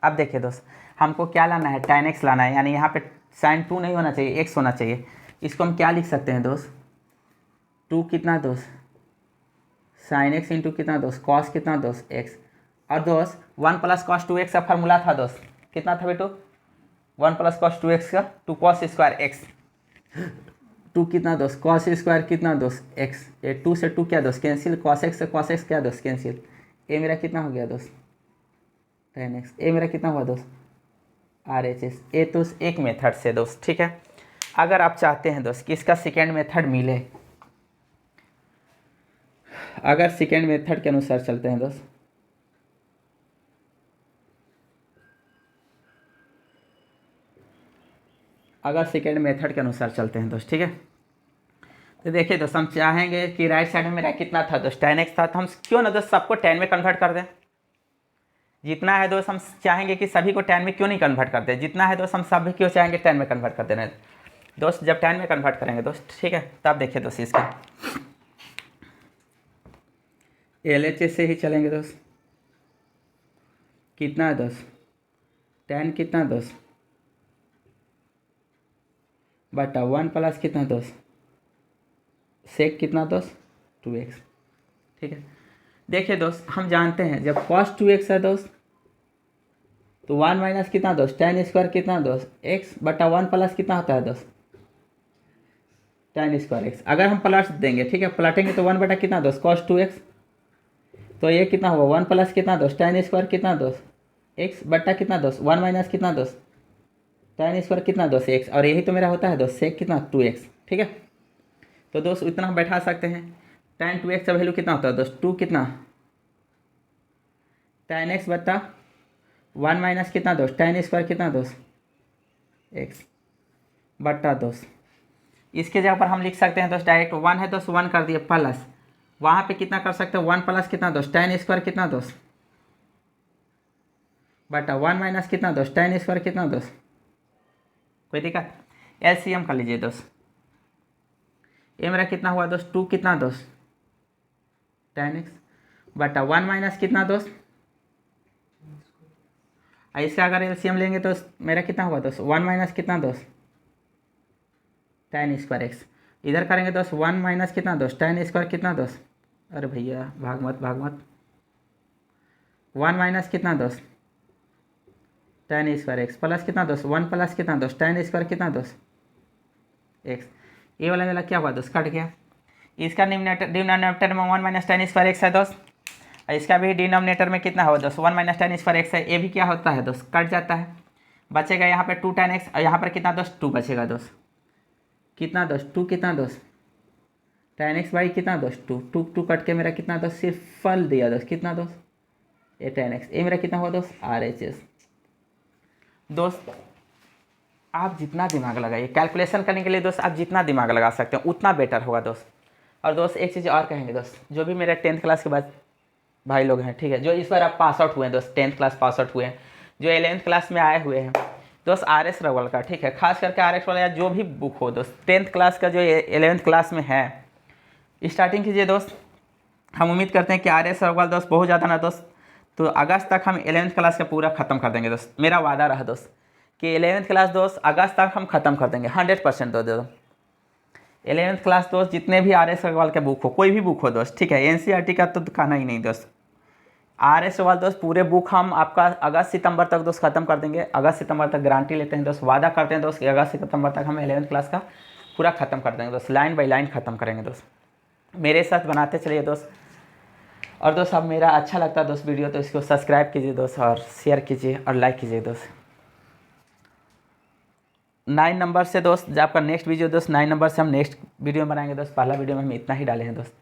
अब देखिए दोस्त हमको क्या लाना है, tan x लाना है, यानी यहाँ पे साइन 2 नहीं होना चाहिए, x होना चाहिए। इसको हम क्या लिख सकते हैं दोस्त, 2 कितना दोस्त साइन एक्स इंटू कितना दोस्त कॉस कितना दोस्त एक्स, और दोस्त 1 प्लस कॉस 2x का फार्मूला था दोस्त, कितना था बेटो 1 प्लस कॉस 2x का 2 कॉस स्क्वायर एक्स, 2 कितना दोस्त कॉस स्क्वायर कितना दोस्त एक्स, ये 2 से 2 क्या दोस्त कैंसिल, कॉस एक्स से कॉस एक्स क्या दोस्त कैंसिल, ये मेरा कितना हो गया दोस्त tan x, ये मेरा कितना हुआ दोस्त RHS। ये तो एक मेथड से दोस्त, ठीक है। अगर आप चाहते हैं दोस्त कि इसका सेकेंड मेथड मिले, अगर सेकेंड मेथड के अनुसार चलते हैं दोस्त, अगर सेकेंड मेथड के अनुसार चलते हैं दोस्त, ठीक है, तो देखिए दोस्त हम चाहेंगे कि राइट साइड में मेरा कितना था दोस्त tan x था, तो हम क्यों ना दोस्त सबको tan में कन्वर्ट कर दें, जितना है दोस्त हम चाहेंगे कि सभी को tan में क्यों नहीं कन्वर्ट करते, जितना है दोस्त हम सभी क्यों चाहेंगे tan में कन्वर्ट कर देना है दोस्त। जब tan में कन्वर्ट करेंगे दोस्त, ठीक है, तब देखिए दोस्त इसका LHS से ही चलेंगे दोस्त, कितना है दोस्त tan कितना दोस्त बटा 1 प्लस कितना दोस्त सेक कितना दोस्त 2x, ठीक है। देखिए दोस्त हम जानते हैं जब cos 2x है दोस्त तो 1 माइनस कितना दोस्त tan स्क्वायर कितना दोस्त x बटा 1 प्लस कितना होता है दोस्त tan स्क्वायर x। अगर हम प्लस देंगे, ठीक है, पलटेंगे तो 1 बटा कितना दोस्त cos 2x, तो ये कितना हुआ 1 प्लस कितना दोस्त tan स्क्वायर कितना दोस्त x बटा कितना दोस्त 1 माइनस कितना दोस्त tan स्क्वायर कितना दोस्त x, और यही तो मेरा होता है दोस्त सेक कितना 2x, ठीक है। तो दोस्त इतना हम बैठा सकते हैं, tan 2x का वैल्यू कितना होता है दोस्त 2 कितना tan x बटा 1 माइनस कितना दोस्त tan स्क्वायर कितना दोस्त x बटा दोस्त, इसके जगह पर हम लिख सकते हैं दोस्त डायरेक्ट 1 है दोस्त 1 कर दिए प्लस, वहाँ पे कितना कर सकते हैं 1 प्लस कितना दोस्त tan स्क्वायर कितना दोस्त बटा 1 माइनस कितना दोस्त tan स्क्वायर कितना दोस्त, कोई दिक्कत, LCM कर लीजिए दोस्त, ये मेरा कितना हुआ दोस्त, 2 कितना दोस्त, tan x बटा 1 माइनस कितना दोस्त, इसका अगर एलसीएम लेंगे तो मेरा कितना होगा दोस्त, 1 माइनस कितना दोस्त, tan स्क्वायर एक्स। इधर करेंगे दोस्त 1 माइनस कितना दोस्त, tan स्क्वायर कितना दोस्त, अरे भैया भाग मत 1 माइनस कितना दोस्त, tan स्क्वायर एक्स प्लस कितना दोस्त, 1 प्लस कितना दोस्त, tan स्क्वायर कितना दोस्त एक्स। ये वाला मेरा क्या हुआ दोस्त, कट गया। इसका डिनोमिनेटर में 1 माइनस tan स्क्वायर एक्स है दोस्त, और इसका भी डिनोमिनेटर में कितना होगा दोस्त, 1 माइनस tan स्क्वायर एक्स है। ये भी क्या होता है दोस्त, कट जाता है, बचेगा यहाँ पे 2 tan x, और यहाँ पर कितना दोस्त 2 बचेगा दोस्त, कितना दोस्त 2 कितना दोस्त, tan x बाई कितना दोस्त 2 कट के मेरा कितना दोस्त, सिर्फ फल दिया दोस्त, कितना दोस्त ये tan x। ये मेरा कितना हुआ दोस्त, RHS। दोस्त आप जितना दिमाग लगाइए कैलकुलेशन करने के लिए दोस्त, आप जितना दिमाग लगा सकते हैं उतना बेटर होगा दोस्त। और दोस्त एक चीज़ और कहेंगे दोस्त, जो भी मेरे 10th क्लास के बाद भाई लोग हैं, ठीक है, जो इस बार आप पास आउट हुए हैं दोस्त, 10th क्लास पास आउट हुए हैं, जो 11th क्लास में आए हुए हैं दोस्त, RS रवल का, ठीक है, खास करके RS वाला या जो भी बुक हो दोस्त, 10th क्लास का जो 11th क्लास में है, स्टार्टिंग कीजिए दोस्त। हम उम्मीद करते हैं कि RS रवल दोस्त बहुत ज़्यादा ना दोस्त, तो अगस्त तक हम 11th क्लास का पूरा ख़त्म कर देंगे दोस्त। मेरा वादा रहा दोस्त कि 11th क्लास दोस्त अगस्त तक हम ख़त्म कर देंगे, 100% दो 11th क्लास दोस्त, जितने भी RS अग्रवाल के बुक हो, कोई भी बुक हो दोस्त, ठीक है, NCERT का तो कहना ही नहीं दोस्त, RS अग्रवाल दोस्त पूरे बुक हम आपका अगस्त सितंबर तक दोस्त खत्म कर देंगे। अगस्त सितंबर तक गारंटी लेते हैं दोस्त, वादा करते हैं दोस्त कि अगस्त सितंबर तक हम 11th क्लास का पूरा ख़त्म कर देंगे दोस्त, लाइन बाई लाइन ख़त्म करेंगे दोस्त। मेरे साथ बनाते चलिए दोस्त। और दोस्त अब मेरा अच्छा लगता है दोस्त वीडियो तो इसको सब्सक्राइब कीजिए दोस्त, और शेयर कीजिए और लाइक कीजिए दोस्त। 9 नंबर से दोस्त, जब आपका नेक्स्ट वीडियो दोस्त 9 नंबर से हम नेक्स्ट वीडियो में बनाएंगे दोस्त, पहला वीडियो में हम इतना ही डाले हैं दोस्त।